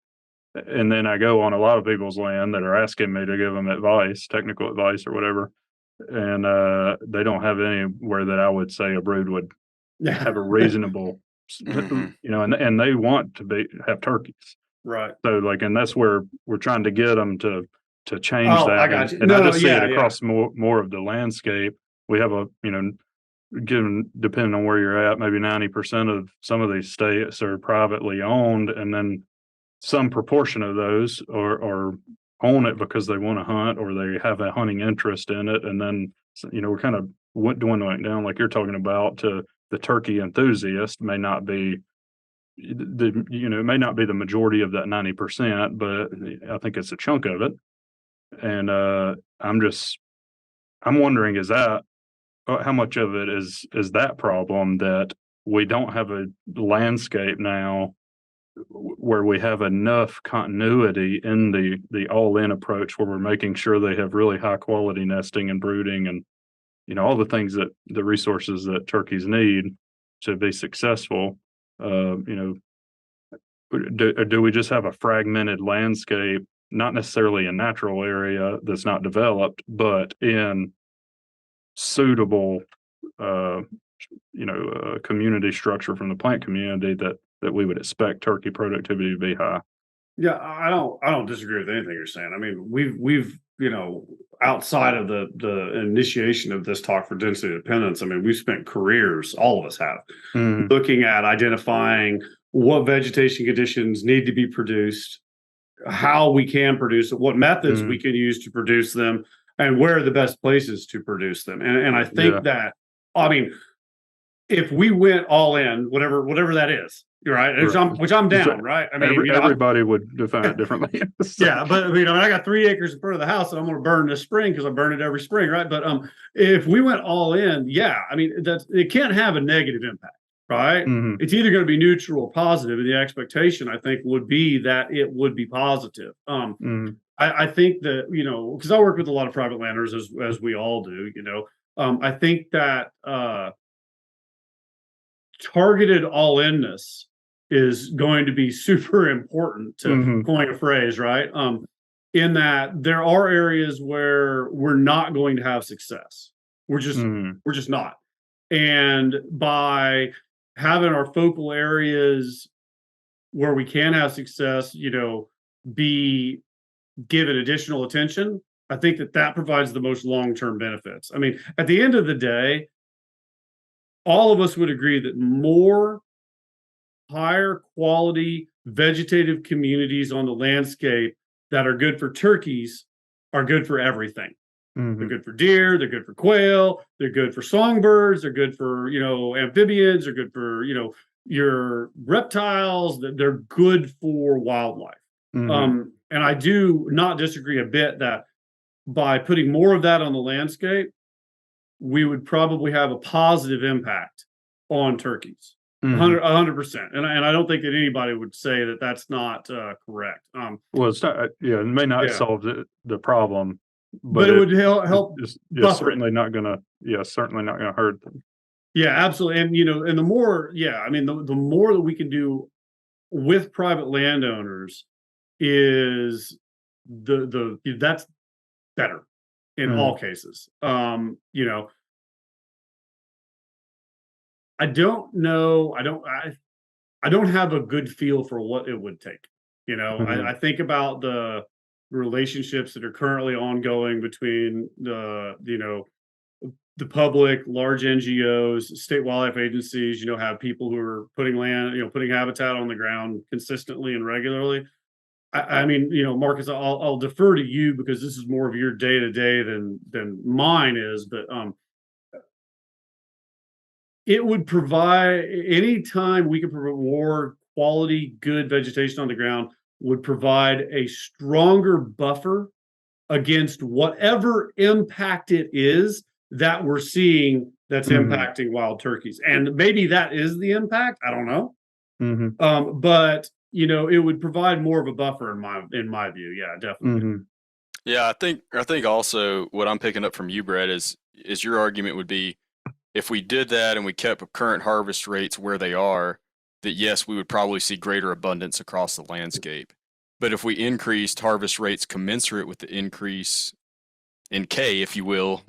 And then I go on a lot of people's land that are asking me to give them advice, technical advice or whatever, and they don't have anywhere that I would say a brood would Yeah. have a reasonable, Mhm. and they want to have turkeys. Right. So and that's where we're trying to get them to change Oh, I that. got And you. and I No, just see it yeah, yeah. across more of the landscape. We have given depending on where you're at, maybe 90% of some of these states are privately owned, and then some proportion of those are own it because they want to hunt or they have a hunting interest in it. And then, we're kind of dwindling down, like you're talking about, to the turkey enthusiast may not be it may not be the majority of that 90%, but I think it's a chunk of it. And I'm wondering, is that how much of it is that problem that we don't have a landscape now where we have enough continuity in the all-in approach where we're making sure they have really high quality nesting and brooding and, all the things that the resources that turkeys need to be successful. Do we just have a fragmented landscape, not necessarily a natural area that's not developed, but in suitable, community structure from the plant community that we would expect turkey productivity to be high? Yeah, I don't disagree with anything you're saying. I mean, we've outside of the initiation of this talk for density dependence, I mean, we've spent careers, all of us have, looking at identifying what vegetation conditions need to be produced, how we can produce it, what methods we can use to produce them, and where are the best places to produce them. And I think that, I mean, if we went all in, whatever that is, right? Which I'm down, right? I mean, everybody would define it differently. Yeah, but I got 3 acres in front of the house that I'm going to burn this spring because I burn it every spring, right? But if we went all in, I mean, it can't have a negative impact, right? It's either going to be neutral or positive, and the expectation, I think, would be that it would be positive. I think that, because I work with a lot of private landers as we all do, I think that targeted all-inness is going to be super important, to coin a phrase, right? In that there are areas where we're not going to have success. We're just not. And by having our focal areas where we can have success, be given additional attention, I think that provides the most long-term benefits. I mean, at the end of the day, all of us would agree that more higher quality vegetative communities on the landscape that are good for turkeys are good for everything. They're good for deer, they're good for quail, they're good for songbirds, they're good for, amphibians, they're good for, your reptiles, they're good for wildlife. And I do not disagree a bit that by putting more of that on the landscape, we would probably have a positive impact on turkeys. 100%. And I don't think that anybody would say that that's not correct. Well, it's not, it may not solve the problem, but it would help. It's certainly not going to hurt them. Yeah, absolutely. And, and the more, I mean, the more that we can do with private landowners is that's better in all cases. I don't know. I don't have a good feel for what it would take. I think about the relationships that are currently ongoing between the public, large NGOs, state wildlife agencies. Have people who are putting putting habitat on the ground consistently and regularly. I mean, Marcus, I'll defer to you because this is more of your day to day than mine is, but it would provide, anytime we can provide more quality, good vegetation on the ground, would provide a stronger buffer against whatever impact it is that we're seeing that's impacting wild turkeys. And maybe that is the impact. I don't know. But it would provide more of a buffer in my view. Yeah, definitely. Yeah, I think also what I'm picking up from you, Brett, is your argument would be, if we did that and we kept current harvest rates where they are, that yes, we would probably see greater abundance across the landscape. But if we increased harvest rates commensurate with the increase in K, if you will,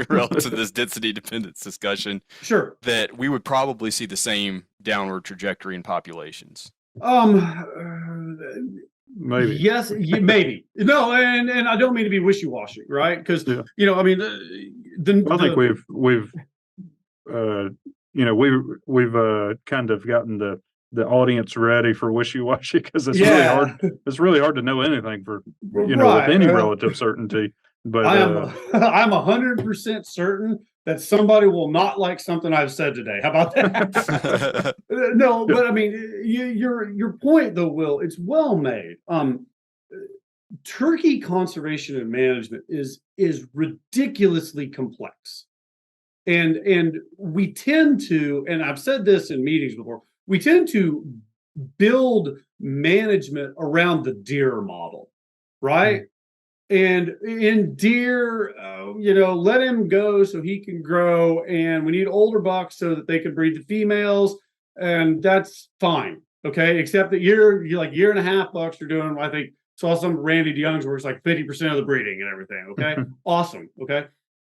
relative to this density dependence discussion, sure, that we would probably see the same downward trajectory in populations. Maybe. Yes, maybe. No, and I don't mean to be wishy-washy, right? Because I mean, I think we've kind of gotten the audience ready for wishy-washy because it's really hard. It's really hard to know anything for with any relative certainty. But I'm 100% certain that somebody will not like something I've said today. How about that? No, but I mean, your point though, Will, it's well made. Turkey conservation and management is ridiculously complex. And we tend to, and I've said this in meetings before, we tend to build management around the deer model, right? And in deer, let him go so he can grow, and we need older bucks so that they can breed the females, and that's fine, okay? Except that you're like year and a half bucks are doing, I think, saw some Randy DeYoung's where it's like 50% of the breeding and everything, okay? Awesome, okay?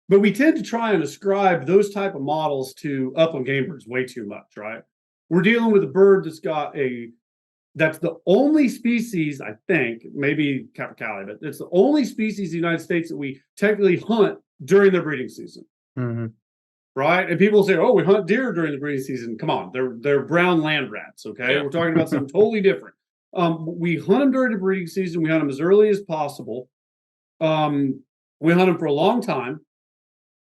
But we tend to try and ascribe those type of models to upland game birds way too much, right? We're dealing with a bird that's the only species, I think, maybe capercaillie, but it's the only species in the United States that we technically hunt during their breeding season. Right? And people say, oh, we hunt deer during the breeding season. Come on, they're brown land rats, okay? Yeah. We're talking about something totally different. We hunt them during the breeding season. We hunt them as early as possible. We hunt them for a long time.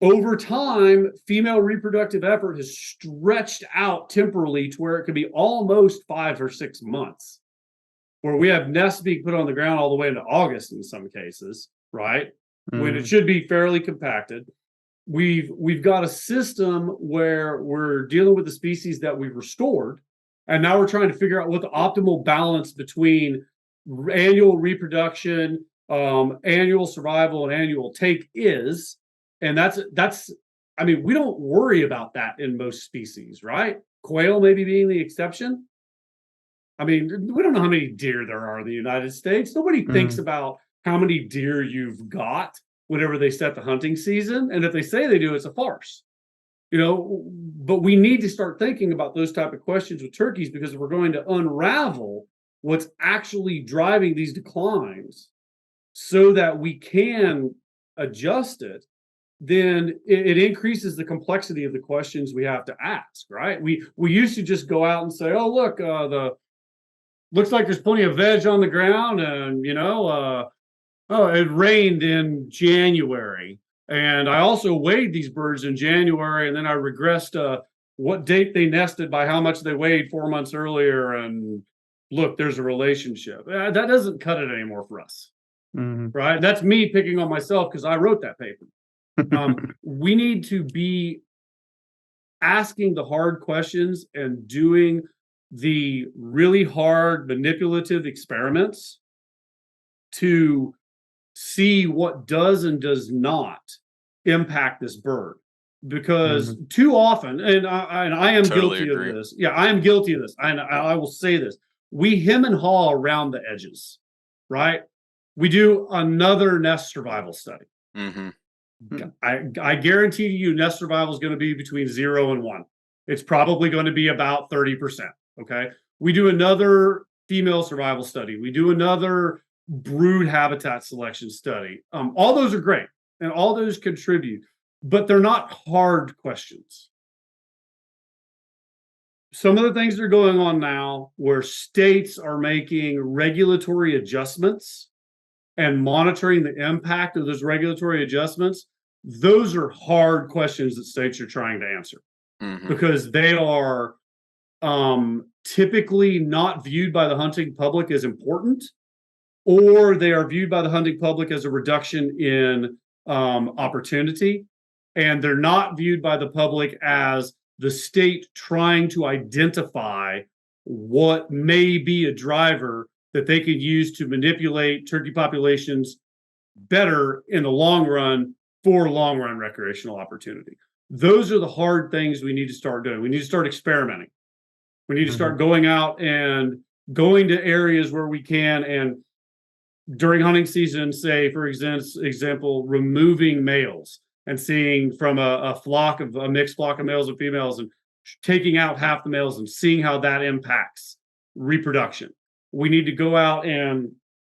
Over time, female reproductive effort has stretched out temporally to where it could be almost 5 or 6 months, where we have nests being put on the ground all the way into August in some cases, right? When it should be fairly compacted. We've got a system where we're dealing with the species that we've restored, and now we're trying to figure out what the optimal balance between annual reproduction, annual survival, and annual take is. And that's, I mean, we don't worry about that in most species, right? Quail maybe being the exception. I mean, we don't know how many deer there are in the United States. Nobody thinks about how many deer you've got whenever they set the hunting season. And if they say they do, it's a farce. But we need to start thinking about those type of questions with turkeys, because if we're going to unravel what's actually driving these declines so that we can adjust it, then it increases the complexity of the questions we have to ask, right? We used to just go out and say, oh, look, looks like there's plenty of veg on the ground, and it rained in January, and I also weighed these birds in January, and then I regressed what date they nested by how much they weighed 4 months earlier, and look, there's a relationship. That doesn't cut it anymore for us, right? That's me picking on myself because I wrote that paper. We need to be asking the hard questions and doing the really hard manipulative experiments to see what does and does not impact this bird. Because too often, and I am Totally guilty agree. of this. Yeah, I am guilty of this. And I will say this. We hem and haw around the edges, right? We do another nest survival study. I guarantee you nest survival is going to be between 0 and 1. It's probably going to be about 30%. Okay. We do another female survival study. We do another brood habitat selection study. All those are great and all those contribute, but they're not hard questions. Some of the things that are going on now where states are making regulatory adjustments and monitoring the impact of those regulatory adjustments, those are hard questions that states are trying to answer because they are typically not viewed by the hunting public as important, or they are viewed by the hunting public as a reduction in opportunity, and they're not viewed by the public as the state trying to identify what may be a driver that they could use to manipulate turkey populations better in the long run for long run recreational opportunity. Those are the hard things we need to start doing. We need to start experimenting. We need to start going out and going to areas where we can, and during hunting season, say, for example, removing males and seeing from a mixed flock of males and females, and taking out half the males and seeing how that impacts reproduction. We need to go out and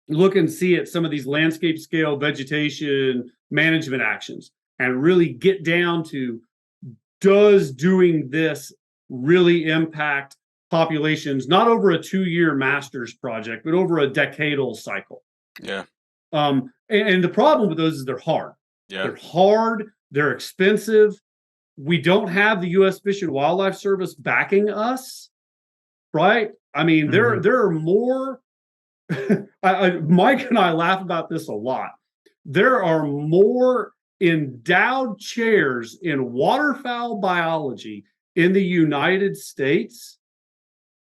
look and see at some of these landscape scale vegetation management actions and really get down to, does doing this really impact populations, not over a 2-year master's project, but over a decadal cycle? Yeah. And the problem with those is they're hard. Yeah. They're hard. They're expensive. We don't have the U.S. Fish and Wildlife Service backing us, right? I mean, there are more. Mike and I laugh about this a lot. There are more endowed chairs in waterfowl biology in the United States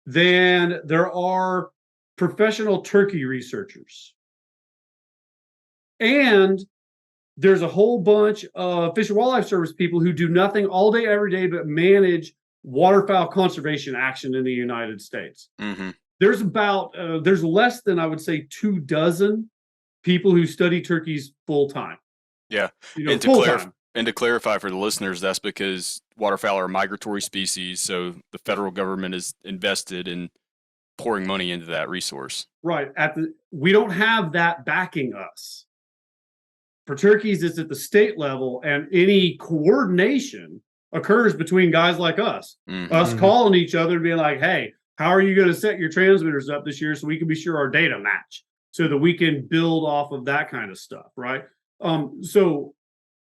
than there are professional turkey researchers. And there's a whole bunch of Fish and Wildlife Service people who do nothing all day, every day, but manage waterfowl conservation action in the United States. Mm-hmm. There's less than, I would say, 24 people who study turkeys full time. Yeah. And to clarify for the listeners, that's because waterfowl are a migratory species, so the federal government is invested in pouring money into that resource. Right. We don't have that backing us. For turkeys, it's at the state level, and any coordination occurs between guys like us, us calling each other and being like, hey, how are you going to set your transmitters up this year so we can be sure our data match, so that we can build off of that kind of stuff, right? So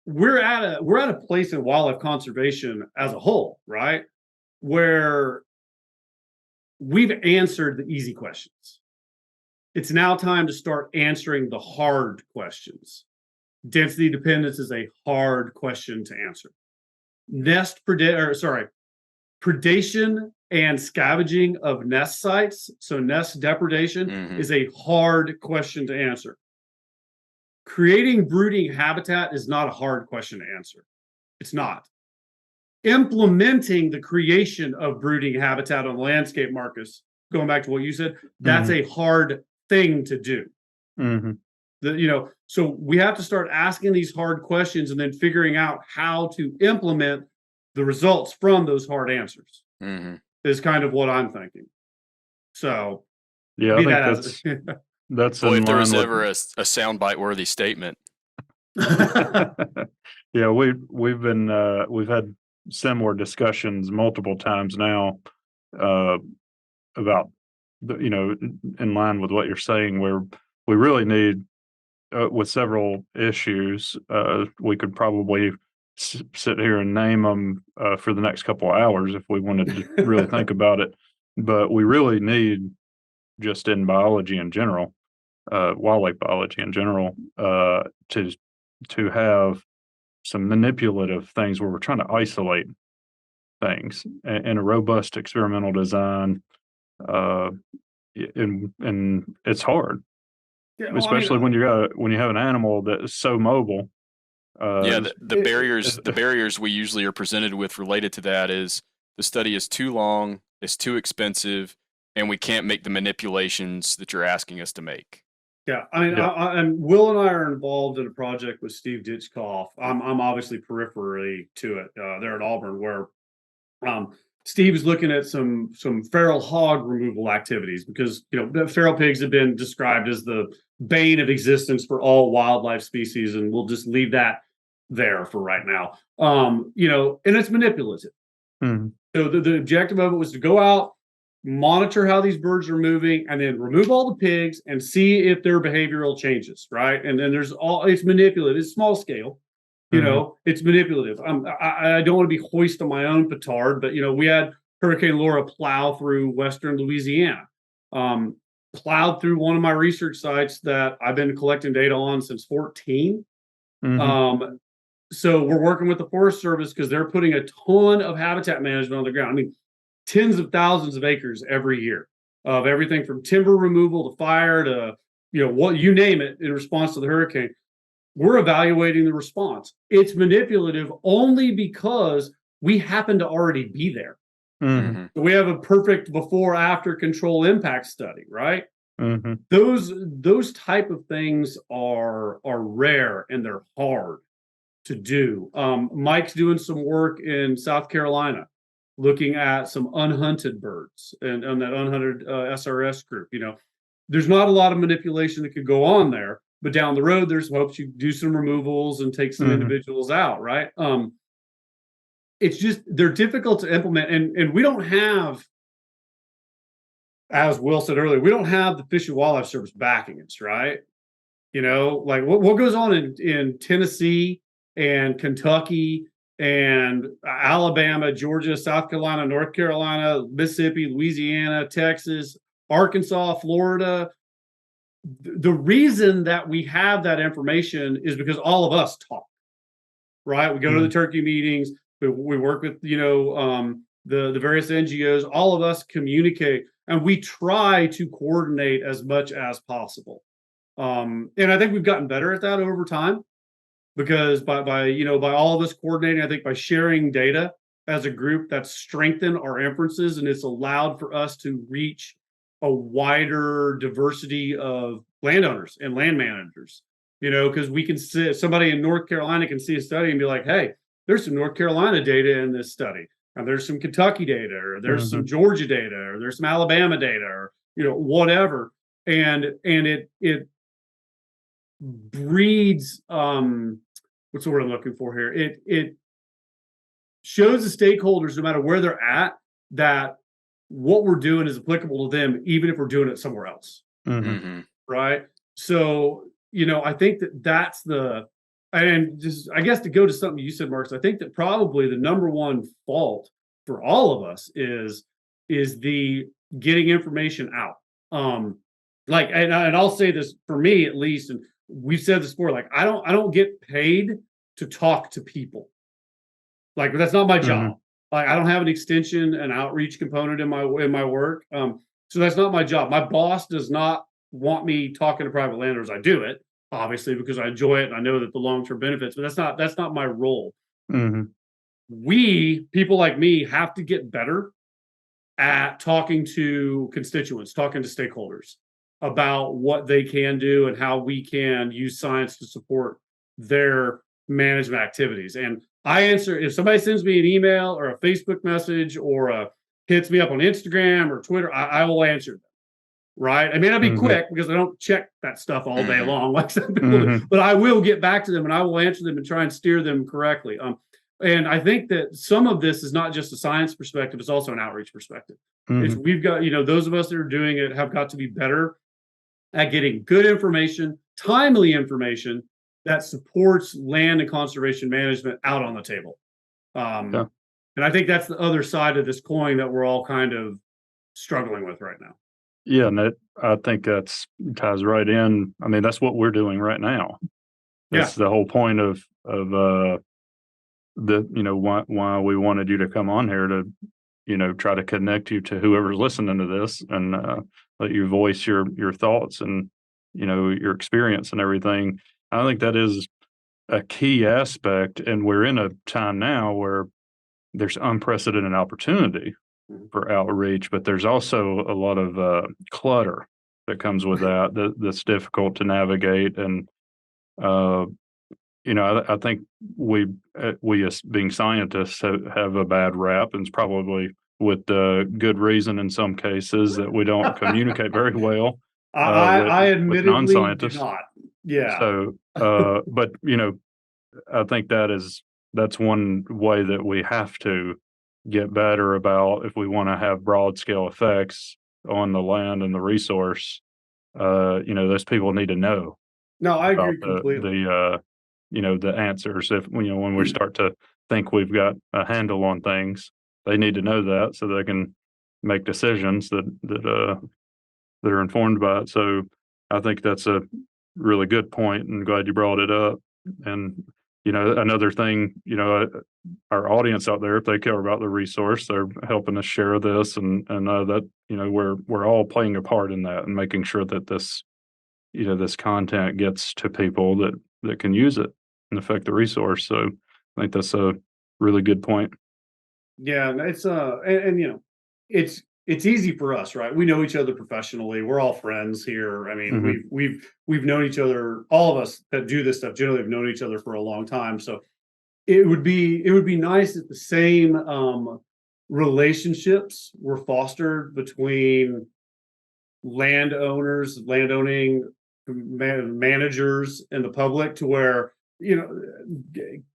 we're at a place in wildlife conservation as a whole, right, where we've answered the easy questions. It's now time to start answering the hard questions. Density dependence is a hard question to answer. Predation and scavenging of nest sites, so nest depredation, is a hard question to answer. Creating brooding habitat is not a hard question to answer. It's not. Implementing the creation of brooding habitat on the landscape, Marcus, going back to what you said, that's a hard thing to do. So we have to start asking these hard questions and then figuring out how to implement the results from those hard answers. Is kind of what I'm thinking. So yeah, I think that's well, if there was ever a soundbite worthy statement. Yeah, we've had similar discussions multiple times now about in line with what you're saying, where we really need with several issues. We could probably sit here and name them for the next couple of hours if we wanted to really think about it. But we really need, just in biology in general, wildlife biology in general, to have some manipulative things where we're trying to isolate things in a robust experimental design. And it's hard, especially when you have an animal that is so mobile. The barriers we usually are presented with related to that is the study is too long, it's too expensive, and we can't make the manipulations that you're asking us to make. Yeah, and Will and I are involved in a project with Steve Ditchkoff. I'm obviously peripherally to it there at Auburn, where Steve is looking at some feral hog removal activities, because the feral pigs have been described as the bane of existence for all wildlife species, and we'll just leave that there for right now. And it's manipulative. So the objective of it was to go out, monitor how these birds are moving, and then remove all the pigs and see if their behavioral changes, right? And then it's manipulative. It's small scale. It's manipulative. I don't want to be hoisting my own petard, but we had Hurricane Laura plow through western Louisiana, plowed through one of my research sites that I've been collecting data on since 2014. So we're working with the Forest Service because they're putting a ton of habitat management on the ground. I mean, tens of thousands of acres every year of everything from timber removal to fire to what you name it in response to the hurricane. We're evaluating the response. It's manipulative only because we happen to already be there. So we have a perfect before-after control impact study, right? Those type of things are rare, and they're hard to do. Mike's doing some work in South Carolina, looking at some unhunted birds and on that unhunted SRS group. There's not a lot of manipulation that could go on there. But down the road, there's hopes you do some removals and take some individuals out, right? It's just, they're difficult to implement. And we don't have, as Will said earlier, we don't have the Fish and Wildlife Service backing us, right? Like what goes on in Tennessee and Kentucky and Alabama, Georgia, South Carolina, North Carolina, Mississippi, Louisiana, Texas, Arkansas, Florida. The reason that we have that information is because all of us talk. right? We go to the turkey meetings, we work with, the various NGOs, all of us communicate, and we try to coordinate as much as possible. And I think we've gotten better at that over time, because by all of us coordinating, I think by sharing data as a group, that's strengthened our inferences, and it's allowed for us to reach a wider diversity of landowners and land managers. Because we can see somebody in North Carolina can see a study and be like, hey, there's some North Carolina data in this study, and there's some Kentucky data, or there's some Georgia data, or there's some Alabama data, or whatever, and it breeds what's the word I'm looking for here? It shows the stakeholders, no matter where they're at, that what we're doing is applicable to them, even if we're doing it somewhere else. Right? So, I think that's and just, I guess, to go to something you said, Marcus, I think that probably the number one fault for all of us is the getting information out. And I'll say this for me, at least, and we've said this before, like, I don't get paid to talk to people. Like, that's not my job. Like, I don't have an extension and outreach component in my work. So that's not my job. My boss does not want me talking to private landowners. I do it, obviously, because I enjoy it and I know that the long-term benefits, but that's not my role. We, people like me, have to get better at talking to constituents, talking to stakeholders about what they can do and how we can use science to support their management activities. And I answer, if somebody sends me an email or a Facebook message or hits me up on Instagram or Twitter, I will answer them. Right? I may not be quick, because I don't check that stuff all day long like some people do, but I will get back to them and I will answer them and try and steer them correctly. And I think that some of this is not just a science perspective, it's also an outreach perspective. We've got, those of us that are doing it have got to be better at getting good information, timely information that supports land and conservation management out on the table. And I think that's the other side of this coin that we're all kind of struggling with right now. Yeah, and I think that's ties right in. I mean, that's what we're doing right now. That's the whole point of why we wanted you to come on here, to try to connect you to whoever's listening to this, and let you voice your thoughts and your experience and everything. I think that is a key aspect, and we're in a time now where there's unprecedented opportunity for outreach, but there's also a lot of clutter that comes with that's difficult to navigate. And I think we as being scientists have a bad rap, and it's probably with good reason in some cases, that we don't communicate very well. I admittedly do not. Yeah. So, but I think that's one way that we have to get better about if we want to have broad scale effects on the land and the resource. Those people need to know. No, I agree completely. The answers. If when we start to think we've got a handle on things, they need to know that so they can make decisions that are informed by it. So I think that's a really good point, and glad you brought it up. And another thing, our audience out there, if they care about the resource, they're helping us share this, and that we're all playing a part in that, and making sure that this content gets to people that can use it and affect the resource. So I think that's a really good point. Yeah, it's it's easy for us, right? We know each other professionally. We're all friends here. I mean, we've known each other. All of us that do this stuff generally have known each other for a long time. So it would be nice if the same relationships were fostered between landowning managers, and the public, to where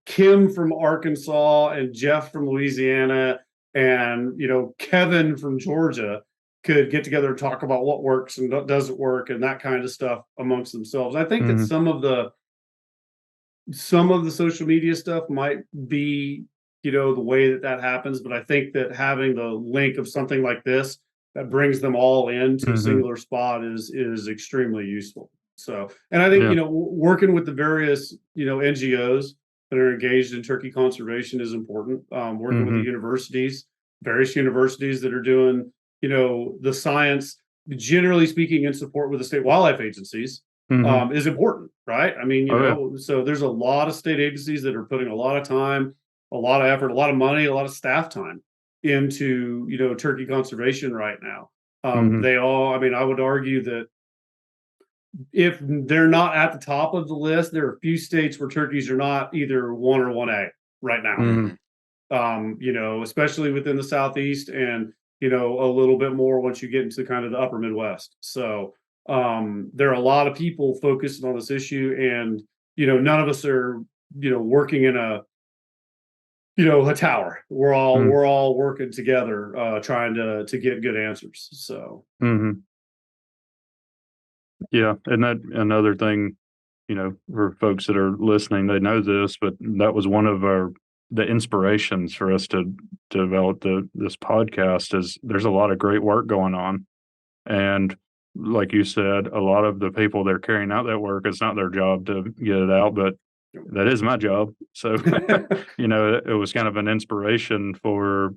Kim from Arkansas and Jeff from Louisiana and Kevin from Georgia could get together and talk about what works and what doesn't work and that kind of stuff amongst themselves. I think that some of the social media stuff might be the way that happens, but I think that having the link of something like this that brings them all into a singular spot is extremely useful. So, and I think working with the various NGOs that are engaged in turkey conservation is important. Working with the universities, various universities that are doing, the science, generally speaking, in support with the state wildlife agencies, is important, right? I mean, so there's a lot of state agencies that are putting a lot of time, a lot of effort, a lot of money, a lot of staff time into, turkey conservation right now. They all, I mean, I would argue that if they're not at the top of the list, there are a few states where turkeys are not either 1 or 1A right now. Especially within the Southeast and, a little bit more once you get into kind of the upper Midwest. So there are a lot of people focused on this issue, and, none of us are, working in a tower. We're all working together, trying to get good answers. So. Yeah, and that another thing, for folks that are listening, they know this, but that was one of the inspirations for us to develop this podcast. Is there's a lot of great work going on, and like you said, a lot of the people that are carrying out that work, it's not their job to get it out, but that is my job. So it was kind of an inspiration for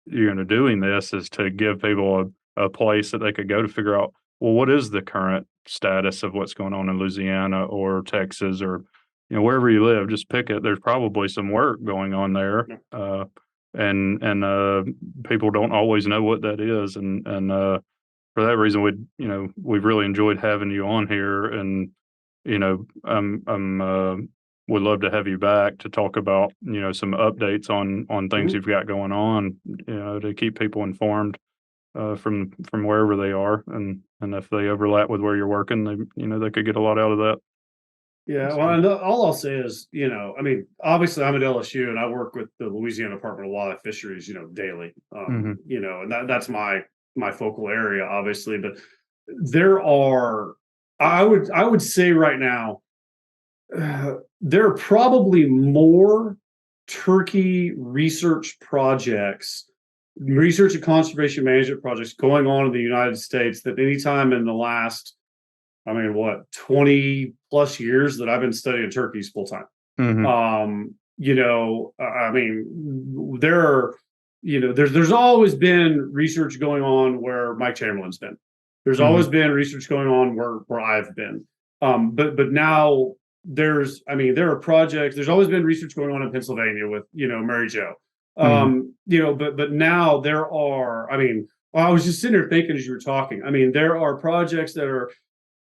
doing this, is to give people a place that they could go to figure out, well, what is the current status of what's going on in Louisiana or Texas or, wherever you live, just pick it. There's probably some work going on there. And people don't always know what that is. And for that reason, we've really enjoyed having you on here, and, would love to have you back to talk about, some updates on things you've got going on, to keep people informed from wherever they are, and if they overlap with where you're working, they could get a lot out of that. Yeah, well, and all I'll say is, I mean, obviously I'm at LSU and I work with the Louisiana Department of Wildlife Fisheries, daily, and that's my focal area, obviously. But there are, I would say right now, there are probably more turkey research and conservation management projects going on in the United States than any time in the last, 20 plus years that I've been studying turkeys full time. There's always been research going on where Mike Chamberlain's been. There's always been research going on where I've been. But now there are projects. There's always been research going on in Pennsylvania with, Mary Jo. But now there are, I was just sitting there thinking as you were talking, there are projects that are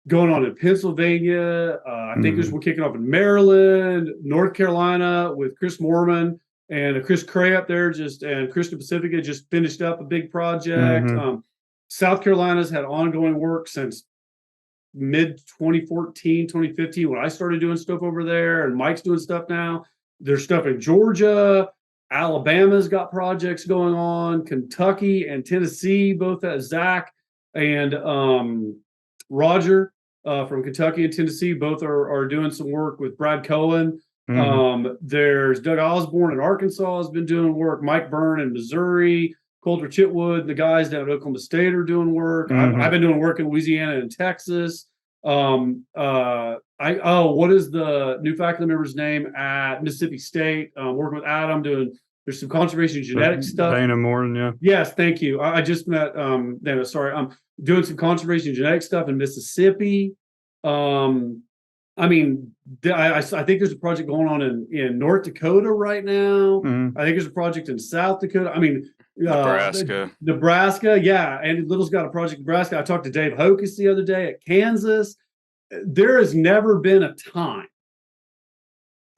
going on in Pennsylvania. I think there's one kicking off in Maryland, North Carolina with Chris Moorman and Chris Cray up there, and Kristen Pacifica just finished up a big project. South Carolina's had ongoing work since mid 2014, 2015, when I started doing stuff over there, and Mike's doing stuff now. There's stuff in Georgia. Alabama's got projects going on. Kentucky and Tennessee, both at Zach and Roger from Kentucky and Tennessee, both are doing some work with Bret Collier. There's Doug Osborne in Arkansas has been doing work. Mike Byrne in Missouri, Coulter Chitwood, the guys down at Oklahoma State are doing work. I've been doing work in Louisiana and Texas. What is the new faculty member's name at Mississippi State? Working with Adam, there's some conservation genetic stuff. Dana Moore, yeah. Yes, thank you. I just met Dana. Sorry, I'm doing some conservation genetic stuff in Mississippi. I think there's a project going on in North Dakota right now. I think there's a project in South Dakota. Nebraska, yeah. Andy Little's got a project in Nebraska. I talked to Dave Hocus the other day at Kansas. There has never been a time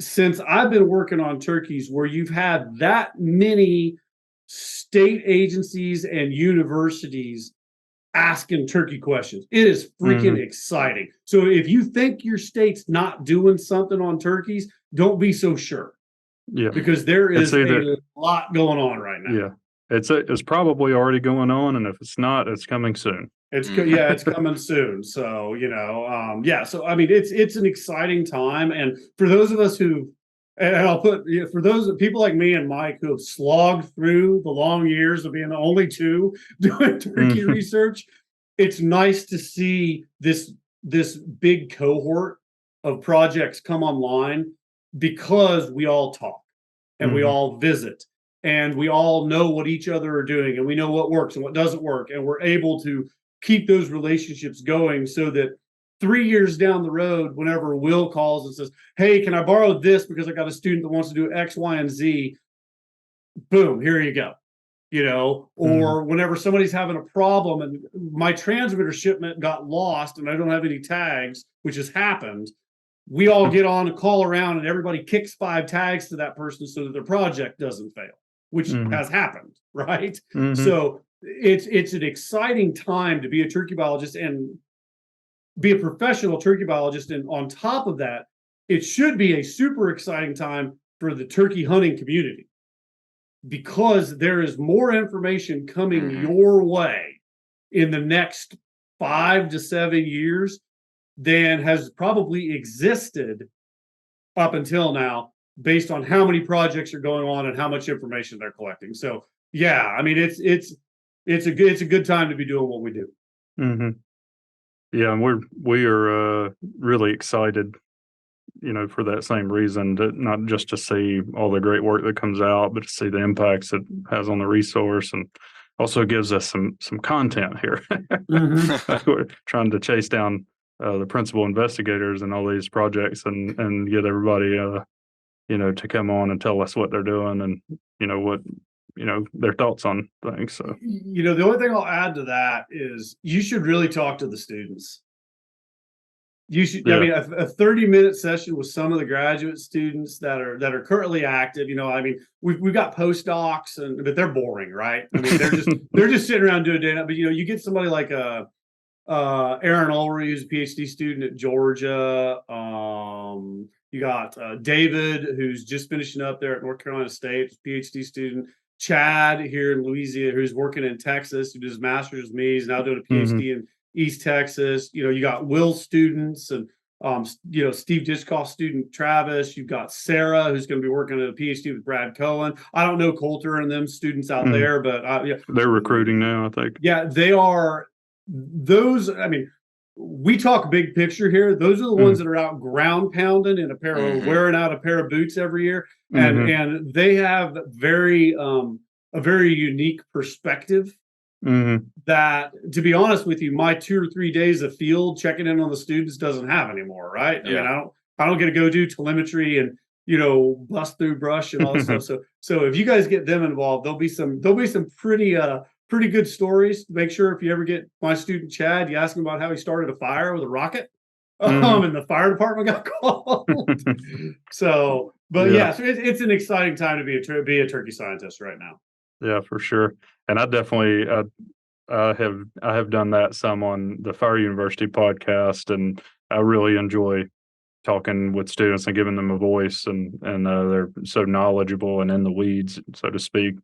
since I've been working on turkeys where you've had that many state agencies and universities asking turkey questions. It is freaking exciting. So if you think your state's not doing something on turkeys, don't be so sure. Yeah, because there is a lot going on right now. Yeah, it's probably already going on, and if it's not, it's coming soon. It's coming soon. So So it's an exciting time, and for those of us for those people like me and Mike who have slogged through the long years of being the only two doing turkey research, it's nice to see this big cohort of projects come online because we all talk and we all visit and we all know what each other are doing and we know what works and what doesn't work. And we're able to keep those relationships going so that 3 years down the road, whenever Will calls and says, hey, can I borrow this because I got a student that wants to do X, Y, and Z? Boom, here you go. Or whenever somebody's having a problem and my transmitter shipment got lost and I don't have any tags, which has happened, we all get on a call around and everybody kicks 5 tags to that person so that their project doesn't fail, which has happened, right? So it's an exciting time to be a turkey biologist and be a professional turkey biologist. And on top of that, it should be a super exciting time for the turkey hunting community, because there is more information coming your way in the next 5 to 7 years than has probably existed up until now, based on how many projects are going on and how much information they're collecting. So yeah, I mean, it's a good time to be doing what we do. Yeah, and we are really excited, for that same reason, not just to see all the great work that comes out, but to see the impacts it has on the resource, and also gives us some content here. We're trying to chase down the principal investigators in all these projects and get everybody, to come on and tell us what they're doing and, what, their thoughts on things. So, the only thing I'll add to that is you should really talk to the students. You should. I mean, a 30-minute session with some of the graduate students that are currently active. We've got postdocs, but they're boring, right? I mean, they're just sitting around doing data. But you get somebody like Aaron Ulrey, who's a PhD student at Georgia. You got David, who's just finishing up there at North Carolina State, PhD student. Chad here in Louisiana, who's working in Texas, who does his master's with me. He's now doing a PhD in East Texas. You got Will students and Steve Ditchkoff student Travis. You've got Sarah, who's going to be working at a PhD with Bret Collier. I don't know Coulter and them students out there, but they're recruiting now, I think. Yeah, they are. Those, I mean, we talk big picture here. Those are the ones that are out ground pounding in a pair of wearing out a pair of boots every year, and they have a very unique perspective. That, to be honest with you, my 2 or 3 days of field checking in on the students doesn't have anymore, right? I mean, I don't get to go do telemetry and bust through brush and all this stuff. So if you guys get them involved, there'll be some pretty good stories. Make sure if you ever get my student Chad, you ask him about how he started a fire with a rocket, and the fire department got called. So it's an exciting time to be a turkey scientist right now. Yeah, for sure. And I definitely I have done that some on the Fire University podcast, and I really enjoy talking with students and giving them a voice, and they're so knowledgeable and in the weeds, so to speak.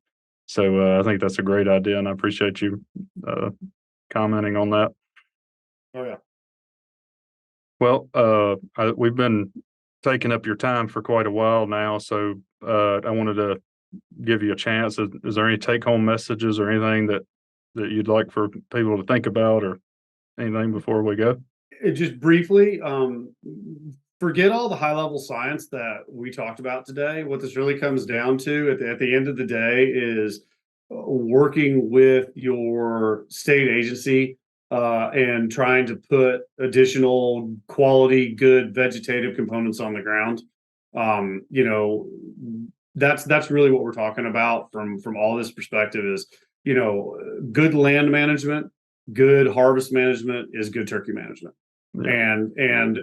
So I think that's a great idea, and I appreciate you commenting on that. Oh yeah. Well, we've been taking up your time for quite a while now, so I wanted to give you a chance. Is there any take-home messages or anything that you'd like for people to think about, or anything before we go? Just briefly, forget all the high-level science that we talked about today. What this really comes down to at the end of the day is working with your state agency and trying to put additional quality, good vegetative components on the ground. That's really what we're talking about from all this perspective is, good land management, good harvest management is good turkey management. Yeah. And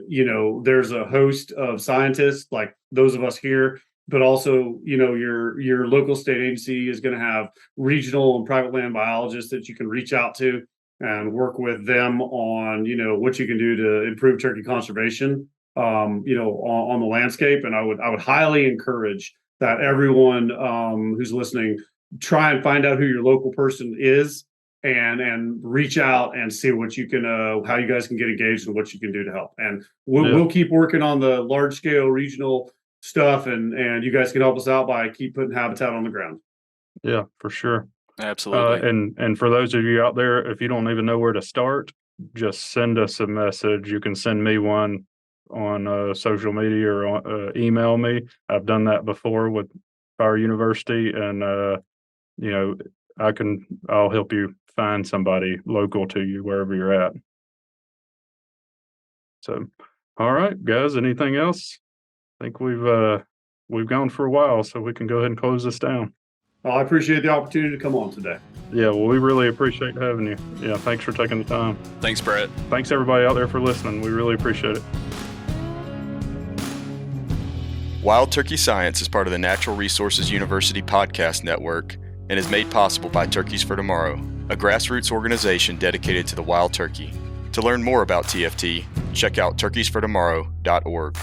there's a host of scientists like those of us here, but also, your local state agency is going to have regional and private land biologists that you can reach out to and work with them on, what you can do to improve turkey conservation, on the landscape. And I would highly encourage that everyone who's listening, try and find out who your local person is and reach out and see what you can, how you guys can get engaged and what you can do to help. And we'll keep working on the large scale regional stuff, and you guys can help us out by keep putting habitat on the ground. Yeah, for sure. Absolutely. And for those of you out there, if you don't even know where to start, just send us a message. You can send me one, on social media or email me. I've done that before with our university, and I'll help you find somebody local to you wherever you're at. So, all right, guys, anything else? I think we've gone for a while, so we can go ahead and close this down. Well, I appreciate the opportunity to come on today. Yeah, well, we really appreciate having you. Yeah, thanks for taking the time. Thanks, Bret. Thanks everybody out there for listening. We really appreciate it. Wild Turkey Science is part of the Natural Resources University podcast network and is made possible by Turkeys for Tomorrow, a grassroots organization dedicated to the wild turkey. To learn more about TFT, check out turkeysfortomorrow.org.